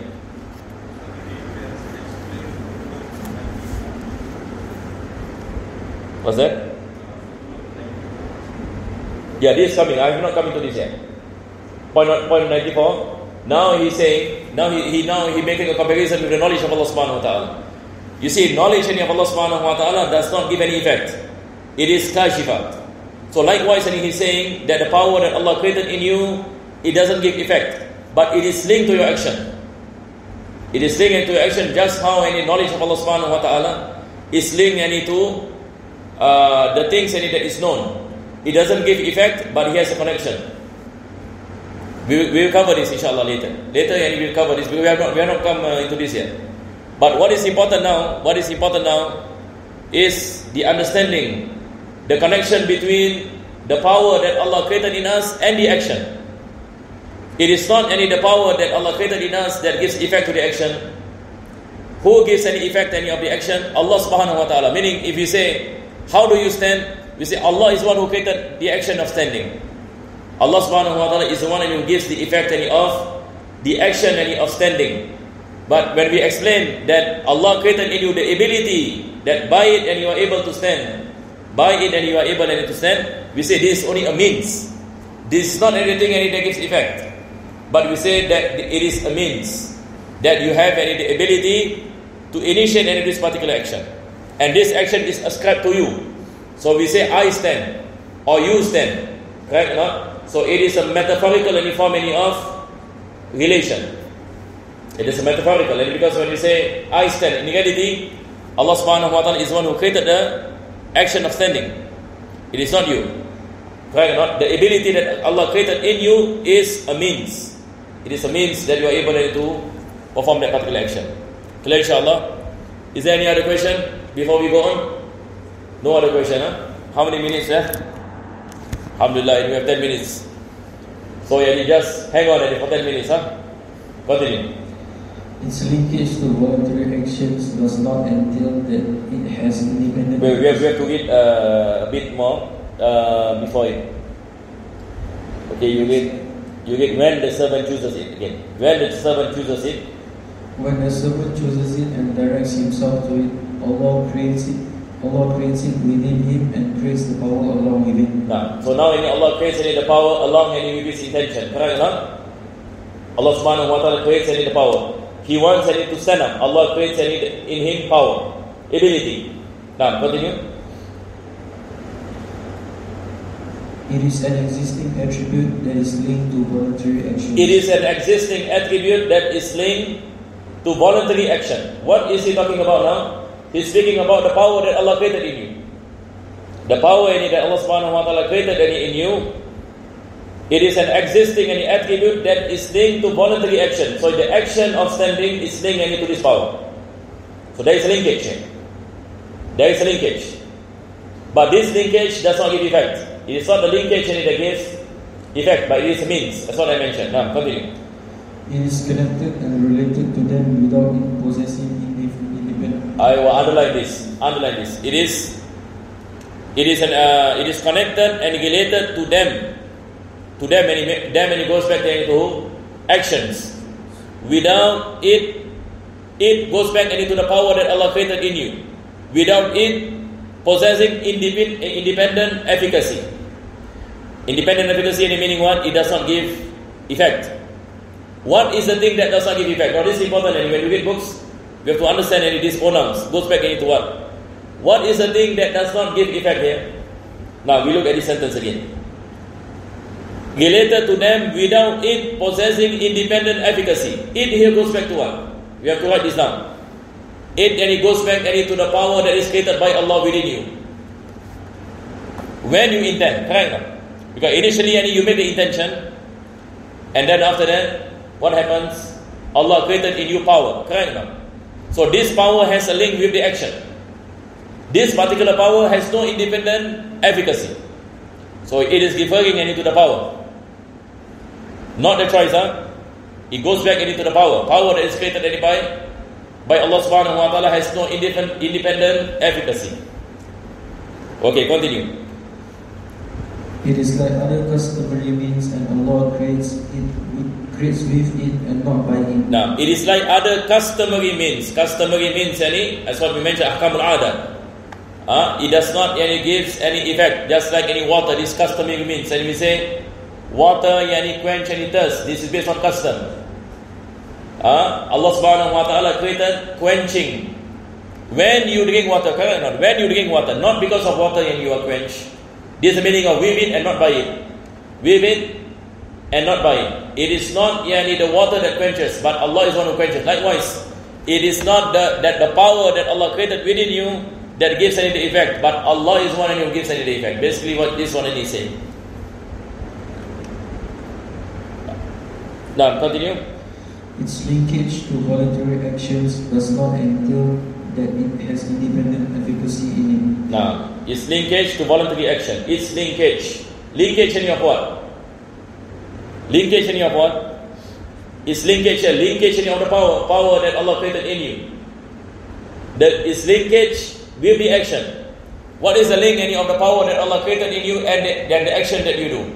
What's that? Yeah, this is coming. I have not come into this yet. Point 94. Now he's saying, now he making a comparison with the knowledge of Allah subhanahu wa ta'ala. You see, knowledge of Allah subhanahu wa ta'ala does not give any effect. It is kashifat. So likewise, and he's saying that the power that Allah created in you, it doesn't give effect, but it is linked to your action. It is linked to your action, just how any knowledge of Allah subhanahu wa ta'ala is linked to the things that is known. It doesn't give effect, but it has a connection. We will cover this inshallah later. Later we will cover this because we have not come into this yet. But what is important now is the understanding, the connection between the power that Allah created in us and the action. It is not only the power that Allah created in us that gives effect to the action. Who gives any effect to any of the action? Allah subhanahu wa ta'ala. Meaning, if you say, how do you stand? We say, Allah is the one who created the action of standing. Allah subhanahu wa ta'ala is the one who gives the effect of the action of standing. But when we explain that Allah created in you the ability that by it and you are able to stand, by it and you are able to stand, we say this is only a means. This is not anything that gives effect. But we say that it is a means, that you have the ability to initiate this particular action. And this action is ascribed to you. So we say, I stand, or you stand. Correct or not? So it is a metaphorical form of relation. It is a metaphorical. And because when we say, I stand, in reality, Allah subhanahu wa ta'ala is the one who created the action of standing. It is not you. Correct or not? The ability that Allah created in you is a means. It is a means that you are able to perform that particular action. Clear inshallah? Is there any other question before we go on? No other question, huh? How many minutes left? Alhamdulillah, we have 10 minutes. So you just hang on for 10 minutes, huh? Continue. Its linkage to voluntary actions does not entail that it has independent. We have to read a bit more before it. Okay, you read when the servant chooses it again. When the servant chooses it. When the servant chooses it and directs himself to it, Allah creates it within him and creates the power along with him. So now Allah creates the power along with his intention. Correct or not? Allah subhanahu wa ta'ala creates the power. He wants to stand up. Allah creates in him power, ability. Now, continue. It is an existing attribute that is linked to voluntary action. It is an existing attribute that is linked to voluntary action. What is he talking about now? He's speaking about the power that Allah created in you. The power that Allah subhanahu wa ta'ala created in you. It is an existing attribute that is linked to voluntary action. So the action of standing is linked to this power. So there is a linkage. There is a linkage. But this linkage does not give effect. It is not the linkage that gives effect, but it is a means. That's what I mentioned. Now, continue. It is connected and related to them without possessing independent. I will underline this. Underline this. It is connected and related to them. To them, and it goes back to actions. Without it, it goes back into the power that Allah created in you. Without it possessing independent efficacy. Independent efficacy meaning what? It does not give effect. What is the thing that does not give effect? Now this is important, and when we read books, we have to understand these pronouns. Goes back into what? What is the thing that does not give effect here? Now we look at this sentence again. Related to them without it possessing independent efficacy. It here goes back to what? We have to write this down. It goes back to the power that is created by Allah within you. When you intend, correct? Because initially you make the intention, and then after that, what happens? Allah created in you power, correct? So this power has a link with the action. This particular power has no independent efficacy. So it is referring into the power. Not the choice, It goes back into the power. Power that is created by Allah subhanahu wa ta'ala has no independent efficacy. Okay, continue. It is like other customary means, and Allah creates with it and not by it. Now, it is like other customary means. Customary means as what we mentioned, ahkamul ada. It does not gives any effect. Just like any water, this customary means. And we say water quench any thirst. This is based on custom. Allah subhanahu wa ta'ala created quenching. When you drink water, correct or not? When you drink water, not because of water you are quenched. This is the meaning of with it and not by it. With it and not by it. It is not the water that quenches, but Allah is one who quenches. Likewise, it is not that the power that Allah created within you that gives any effect, but Allah is one who gives any effect. Basically what this one is saying. Now, continue. Its linkage to voluntary actions does not entail that it has independent efficacy in it. Now, its linkage to voluntary action. Its linkage. Linkage of what? Linkage of what? Its linkage of the power that Allah created in you. Its linkage will be action. What is the link of the power that Allah created in you and the action that you do?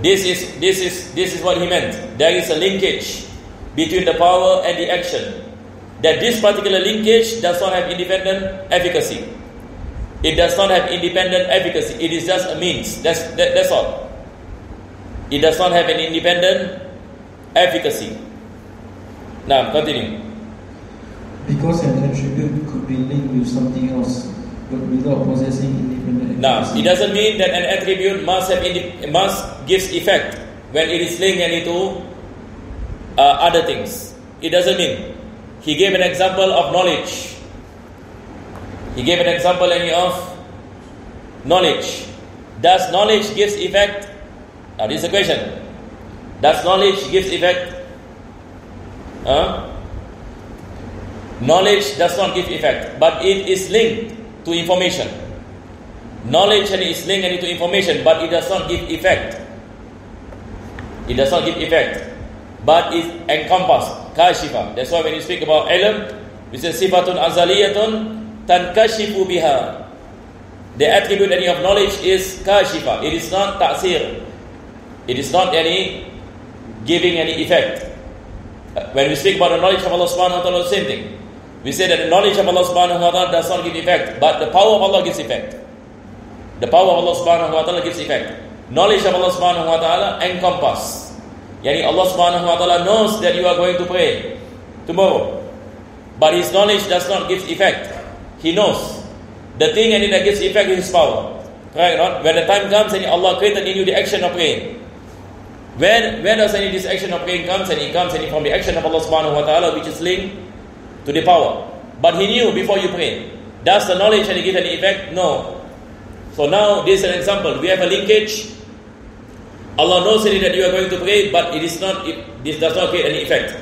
This is what he meant. There is a linkage between the power and the action. That this particular linkage does not have independent efficacy. It does not have independent efficacy. It is just a means. That's all. It does not have an independent efficacy. Now, continue. Because an attribute could be linked with something else, but without possessing independent efficacy. Now, it doesn't mean that an attribute must gives effect when it is linked into other things. It doesn't mean. He gave an example of knowledge. He gave an example of knowledge. Does knowledge gives effect? Now this is the question. Does knowledge gives effect? Knowledge does not give effect, but it is linked to information. Knowledge is linked to information, but it does not give effect. It does not give effect, but it encompasses kashifa. That's why when you speak about ilm, we say sifatun azaliyatun tankashifu biha. The attribute any of knowledge is kashifa. It is not ta'sir. It is not any giving any effect. When we speak about the knowledge of Allah subhanahu wa ta'ala, the same thing. We say that the knowledge of Allah subhanahu wa ta'ala does not give effect, but the power of Allah gives effect. The power of Allah subhanahu wa ta'ala gives effect. Knowledge of Allah subhanahu wa ta'ala encompass. Yani Allah subhanahu wa ta'ala knows that you are going to pray tomorrow, but His knowledge does not give effect. He knows. The thing and that gives effect is His power. Correct or not? When the time comes and Allah created in you the action of praying. When does any this action of praying comes? And it comes and from the action of Allah subhanahu wa ta'ala, which is linked to the power. But He knew before you pray. Does the knowledge and give any effect? No. So now this is an example. We have a linkage. Allah knows that you are going to pray, but this does not create any effect.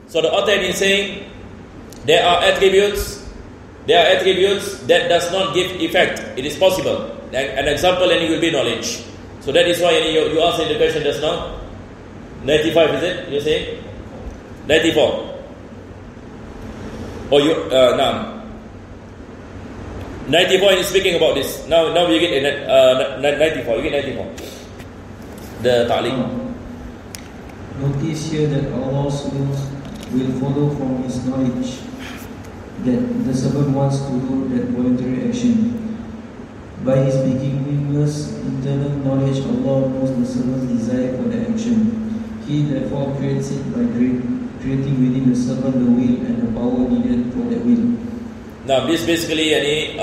So the author is saying there are attributes that does not give effect. It is possible. An example and it will be knowledge. So that is why you asked the question just now. 95 is it? You say 94. Or you now 94 is speaking about this. Now you get 94. You get 94. The ta'liq. Notice here that Allah's will follow from His knowledge that the servant wants to do that voluntary action. By His beginningless internal knowledge, Allah knows the servant's desire for the action. He therefore creates it by creating within the servant the will and the power needed for that will. Now this basically the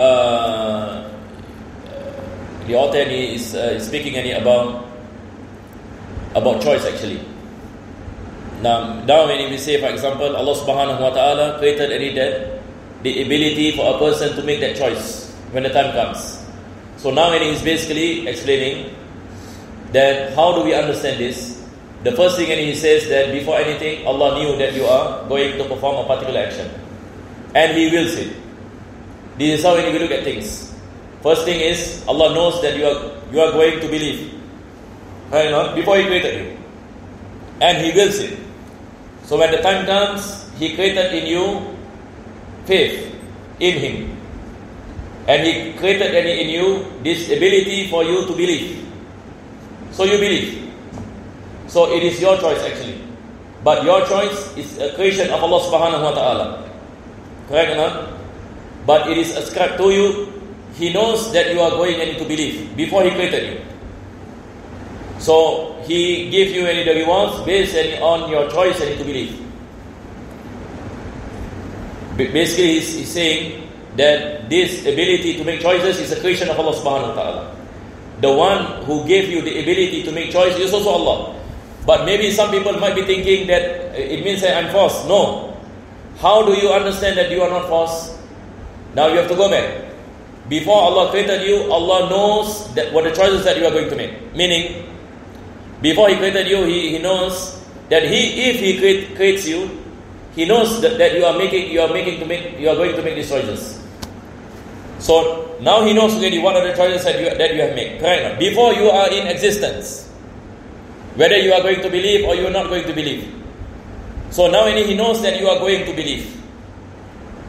author is speaking about choice actually. Now when we say, for example, Allah subhanahu wa ta'ala created the ability for a person to make that choice when the time comes. So now he is basically explaining that how do we understand this? The first thing he says that before anything, Allah knew that you are going to perform a particular action. And He wills it. This is how we look at things. First thing is, Allah knows that you are going to believe. Right? Before He created you. And He wills it. So when the time comes, He created in you faith in Him. And He created in you this ability for you to believe. So you believe. So it is your choice actually. But your choice is a creation of Allah subhanahu wa ta'ala. Correct or not? But it is ascribed to you. He knows that you are going to believe before He created you. So He gave you the rewards based on your choice to believe. Basically He's saying that this ability to make choices is a creation of Allah subhanahu wa ta'ala. The one who gave you the ability to make choice is also Allah. But maybe some people might be thinking that it means that I'm forced. No. How do you understand that you are not forced? Now you have to go back. Before Allah created you, Allah knows what the choices that you are going to make. Meaning, before He created you, He knows that if He creates you, He knows that you are going to make these choices. So now He knows already what are the choices that you have made. Correct? Before you are in existence, whether you are going to believe or you are not going to believe. So now He knows that you are going to believe.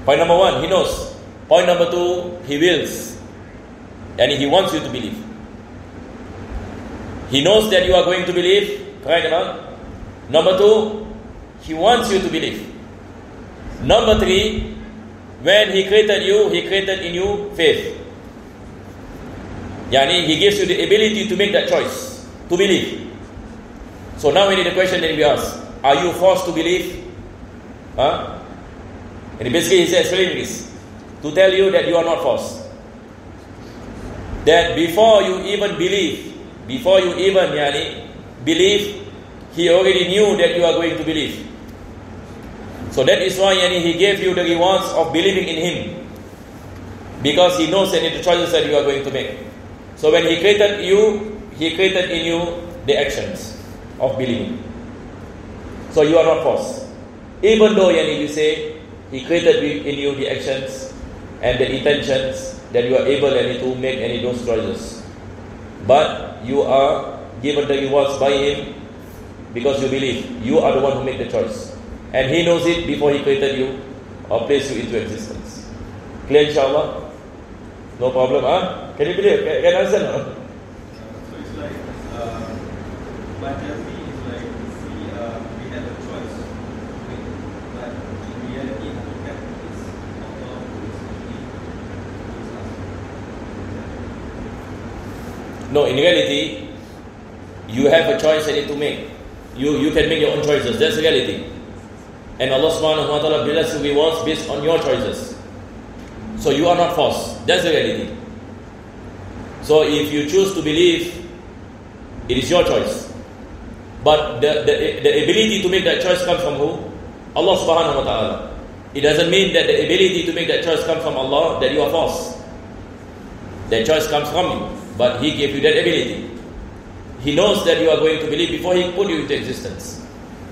Point number 1, He knows. Point number 2, He wills. And He wants you to believe. He knows that you are going to believe. Correct or not? Number 2, He wants you to believe. Number 3, when He created you, He created in you faith. Yani He gives you the ability to make that choice, to believe. So now we need a question that we ask. Are you forced to believe? And basically He says this to tell you that you are not forced. That before you even believe, He already knew that you are going to believe. So that is why He gave you the rewards of believing in Him. Because He knows the choices that you are going to make. So when He created you, He created in you the actions of believing. So you are not forced. Even though you say He created in you the actions and the intentions that you are able to make those choices. But you are given the rewards by Him because you believe. You are the one who made the choice. And He knows it before He created you or placed you into existence. Clear, inshallah? No problem, huh? Can you believe? Can you understand? So it's like, majority is like, we have a choice. But in reality, hakikat is Allah who is us. No, in reality, you have a choice you need to make. You can make your own choices. That's the reality. And Allah subhanahu wa ta'ala blesses you rewards based on your choices. So you are not forced. That's the reality. So if you choose to believe, it is your choice. But the ability to make that choice comes from who? Allah subhanahu wa ta'ala. It doesn't mean that the ability to make that choice comes from Allah, that you are forced. That choice comes from you. But He gave you that ability. He knows that you are going to believe before He put you into existence.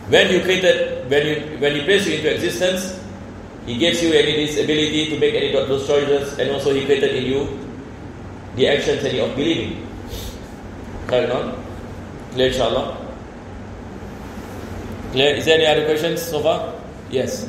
When He placed you into existence, He gives you this ability to make any of those choices, and also He created in you the actions of believing. Clear on? Clear, inshallah? Clear? Is there any other questions so far? Yes.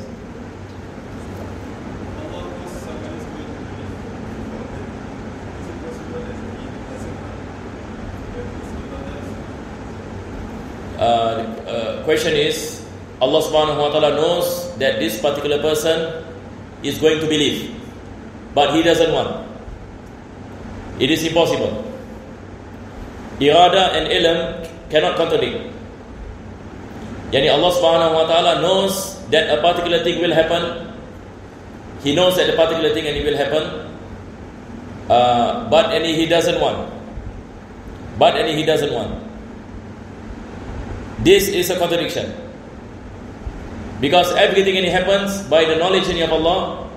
Question is, Allah subhanahu wa ta'ala knows that this particular person is going to believe, but He doesn't want. It is impossible. Irada and ilm cannot contradict. Yani Allah subhanahu wa ta'ala knows that a particular thing will happen. He knows that a particular thing and it will happen, but He doesn't want. He doesn't want. This is a contradiction. Because everything happens by the knowledge of Allah.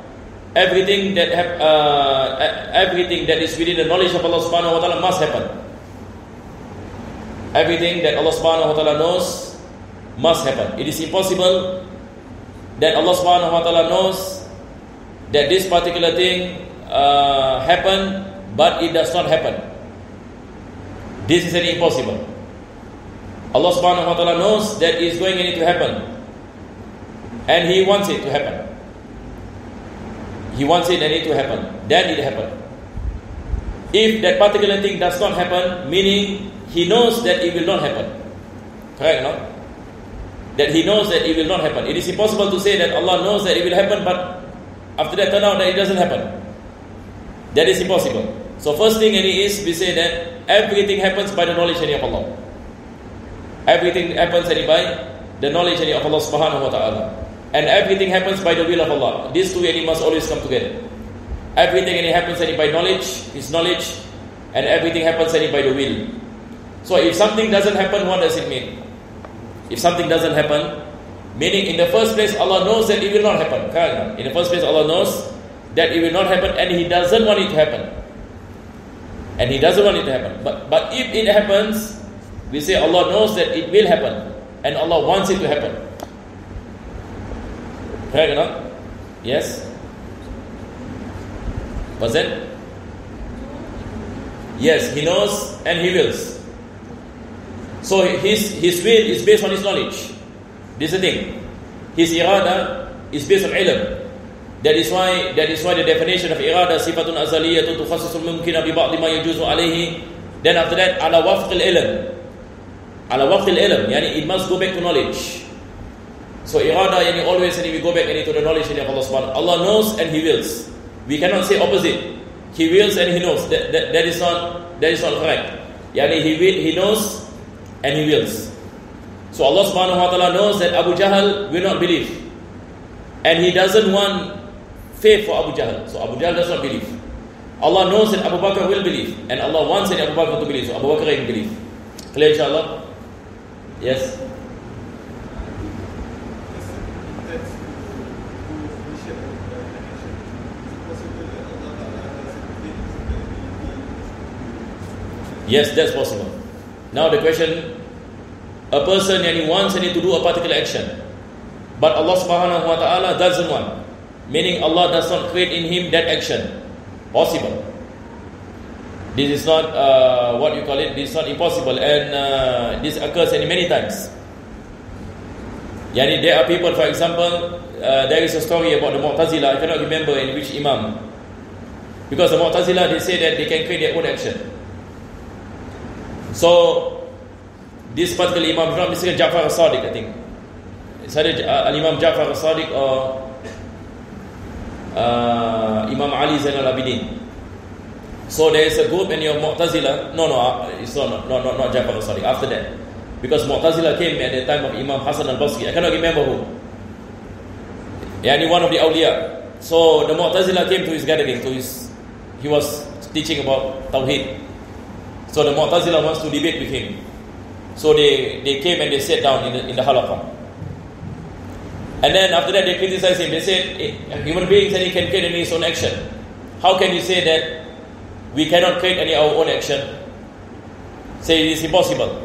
Everything that is within the knowledge of Allah subhanahu wa ta'ala must happen. Everything that Allah subhanahu wa ta'ala knows must happen. It is impossible that Allah subhanahu wa ta'ala knows that this particular thing happen, but it does not happen. This is impossible. Allah subhanahu wa ta'ala knows that it is going to happen, and He wants it to happen. He wants it and it to happen. Then it happen. If that particular thing does not happen, meaning He knows that it will not happen. Correct, no? That He knows that it will not happen. It is impossible to say that Allah knows that it will happen, but after that turn out that it doesn't happen. That is impossible. So first thing is, we say that everything happens by the knowledge of Allah. Everything happens by the knowledge of Allah subhanahu wa ta'ala. And everything happens by the will of Allah. These two must always come together. Everything happens by knowledge, His knowledge, and everything happens by the will. So if something doesn't happen, what does it mean? If something doesn't happen, meaning in the first place Allah knows that it will not happen. In the first place Allah knows that it will not happen, and He doesn't want it to happen. And He doesn't want it to happen. But if it happens, we say Allah knows that it will happen, and Allah wants it to happen. Correct or not? Yes? What's that? Yes, He knows and He wills. So His will is based on His knowledge. This is the thing. His irada is based on ilm. That is why the definition of irada sifatun azaliyatun tukhassisul mumkina bi ba'd ma yajuzu alayhi. Then after that, ala wafq al-ilm. Ala waqt al-ilm, yani it must go back to knowledge. So irada, yani always we go back to the knowledge of Allah subhanahu. Allah knows and He wills. We cannot say opposite. He wills and He knows. That is not correct. Yani He knows and He wills. So Allah subhanahu wa ta'ala knows that Abu Jahl will not believe, and He doesn't want faith for Abu Jahl. So Abu Jahl does not believe. Allah knows that Abu Bakr will believe, and Allah wants that Abu Bakr to believe. So Abu Bakr will believe. Clear, inshallah? Yes. Yes, that's possible. Now the question, a person wants to do a particular action, but Allah subhanahu wa ta'ala doesn't want, meaning Allah does not create in him that action. Possible. This is not what you call it. This is not impossible, and this occurs many times. Yani there are people, for example, there is a story about the Mu'tazila. I cannot remember in which Imam, because the Mu'tazila, they say that they can create their own action. So this particular Imam, if not mistaken, Ja'far as-Sadiq, I think. It's either Imam Ja'far as-Sadiq or Imam Ali Zain al-Abidin. So there is a group in your Mu'tazila. It's not Ja'far as-Sadiq. After that, because Mu'tazila came at the time of Imam Hasan al-Basri. I cannot remember who. Yani one of the awliya. So the Mu'tazila came to his gathering. He was teaching about Tawheed. So the Mu'tazila wants to debate with him. So they came and they sat down in the halaqah. And then after that they criticized him. They said, human beings and he can create any his own action. How can you say that we cannot create any our own action? Say it is impossible.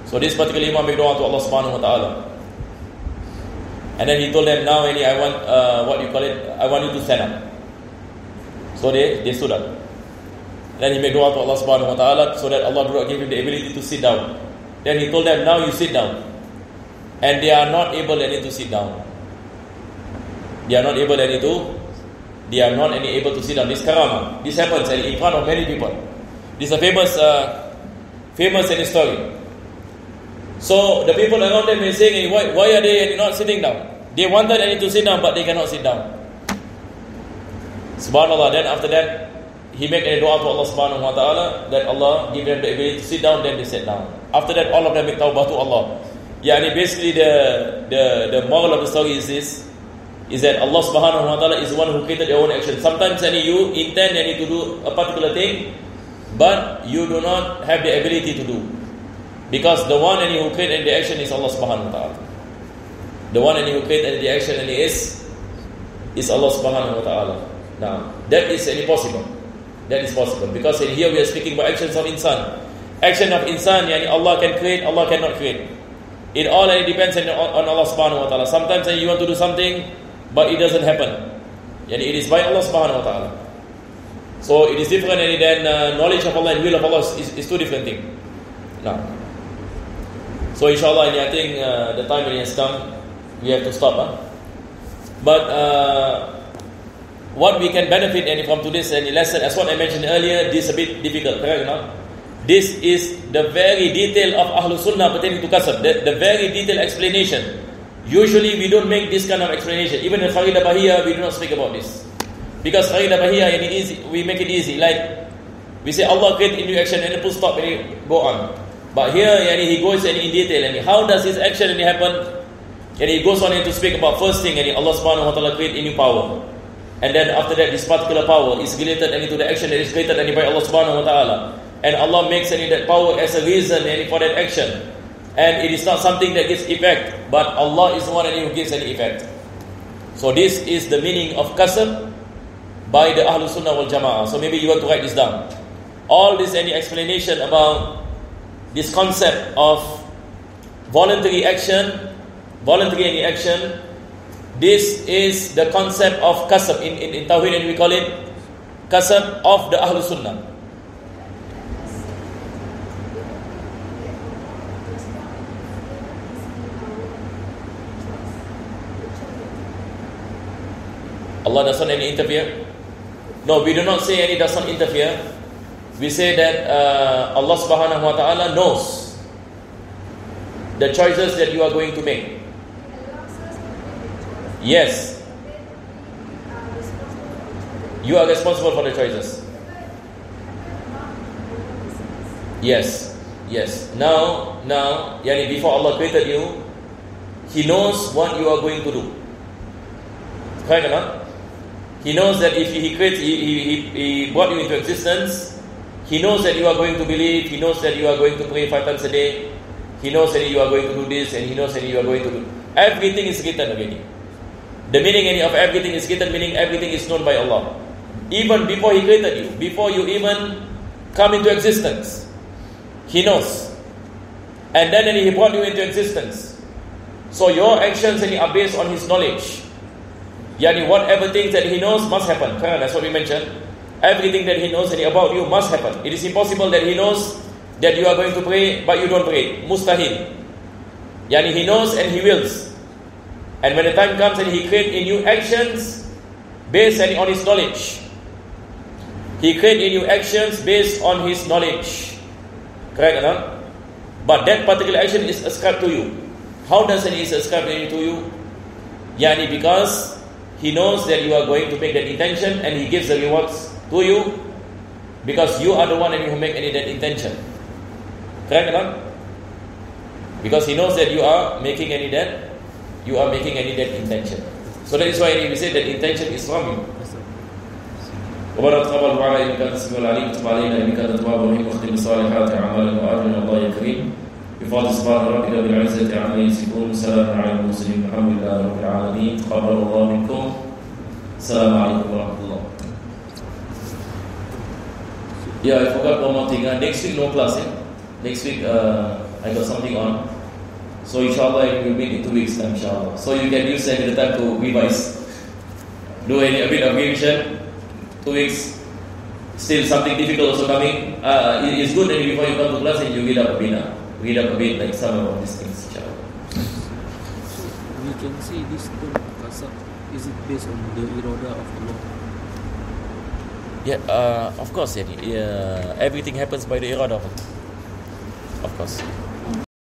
So this particular Imam made dua to Allah subhanahu wa ta'ala. And then he told them, now I want I want you to stand up. So they stood up. Then he made dua to Allah subhanahu wa ta'ala so that Allah do not give him the ability to sit down. Then he told them, now you sit down. And they are not able to sit down. They are not able to sit down. This karama, this happens in front of many people. This is a famous story. So the people around them are saying, why are they not sitting down? They wanted to sit down, but they cannot sit down. Subhanallah. Then after that, he made a dua to Allah subhanahu wa ta'ala that Allah give them the ability to sit down. Then they sat down. After that, all of them make tawbah to Allah. Basically the moral of the story is this, is that Allah subhanahu wa ta'ala is the one who created your own action. Sometimes you intend to do a particular thing, but you do not have the ability to do. Because the one who created the action is Allah subhanahu wa ta'ala. The one who created the action is Allah subhanahu wa ta'ala. Now, that is possible. That is possible. Because here we are speaking about actions of insan. Action of insan, Allah can create, Allah cannot create. It all depends on Allah subhanahu wa ta'ala. Sometimes you want to do something, but it doesn't happen. It is by Allah subhanahu wa ta'ala. So it is different than knowledge of Allah and will of Allah is two different things. Now, so inshallah, I think the time has come. We have to stop. But what we can benefit from today's lesson, as what I mentioned earlier, this is a bit difficult, correct? This is the very detail of Ahlul Sunnah pertaining to Kasb, the very detailed explanation. Usually we don't make this kind of explanation. Even in Faridah Bahiyya, we do not speak about this. Because Faridah Bahiyya, we make it easy. Like, we say Allah create a new action and full stop and go on. But here, he goes in detail. How does his action happen? And he goes on to speak about first thing, Allah subhanahu wa ta'ala create a new power. And then after that, this particular power is related to the action that is created by Allah subhanahu wa ta'ala. And Allah makes that power as a reason for that action. And it is not something that gives effect, but Allah is the one who gives an effect. So this is the meaning of Kasb by the Ahlul Sunnah wal Jama'ah. So maybe you want to write this down. All this explanation about this concept of voluntary action, this is the concept of Kasb in Tawheed, and we call it Kasb of the Ahlul Sunnah. Allah does not interfere. No, we do not say any does not interfere. We say that Allah subhanahu wa ta'ala knows the choices that you are going to make. Yes. You are responsible for the choices. Yes. Now, before Allah created you, He knows what you are going to do. Correct or not? He knows that if He creates, He brought you into existence. He knows that you are going to believe. He knows that you are going to pray 5 times a day. He knows that you are going to do this, and He knows that you are going to do. Everything is written already. The meaning of everything is written, meaning everything is known by Allah. Even before He created you, before you even come into existence, He knows. And then He brought you into existence. So your actions are based on His knowledge. Whatever things that He knows must happen. That's what we mentioned. everything that he knows about you must happen. It is impossible that he knows that you are going to pray but you don't pray. Mustahil. Yani he knows and he wills. And when the time comes and he creates in you actions based on his knowledge. He creates in you actions based on his knowledge. Correct or not? But that particular action is ascribed to you. How does it is ascribed to you? Yani because he knows that you are going to make that intention and he gives the rewards to you because you are the one who make any that intention. Correct or not? Because he knows that you are making any that intention. So that is why we say that intention is from you. وبارك تقبل دعاء إنك أنت السميع العليم وتب علينا إنك أنت التواب الرحيم واختم بالصالحات أعمالنا وآمنا الله يا كريم بفضل سبحان ربك بالعزة عما يصفون سلام على المرسلين الحمد لله رب العالمين تقبل الله منكم السلام عليكم ورحمة الله. Yeah, I forgot one more thing. Next week no class. Next week I got something on. So inshallah it will be in 2 weeks time inshallah. So you can use the time to revise. Do a bit of revision. 2 weeks. Still something difficult also coming. It's good that before you come to class and you read up a bit like some of these things inshallah. So we can say this term kasab, is it based on the irada of Allah? Yeah, of course. Everything happens by the irada of Allah. Of course.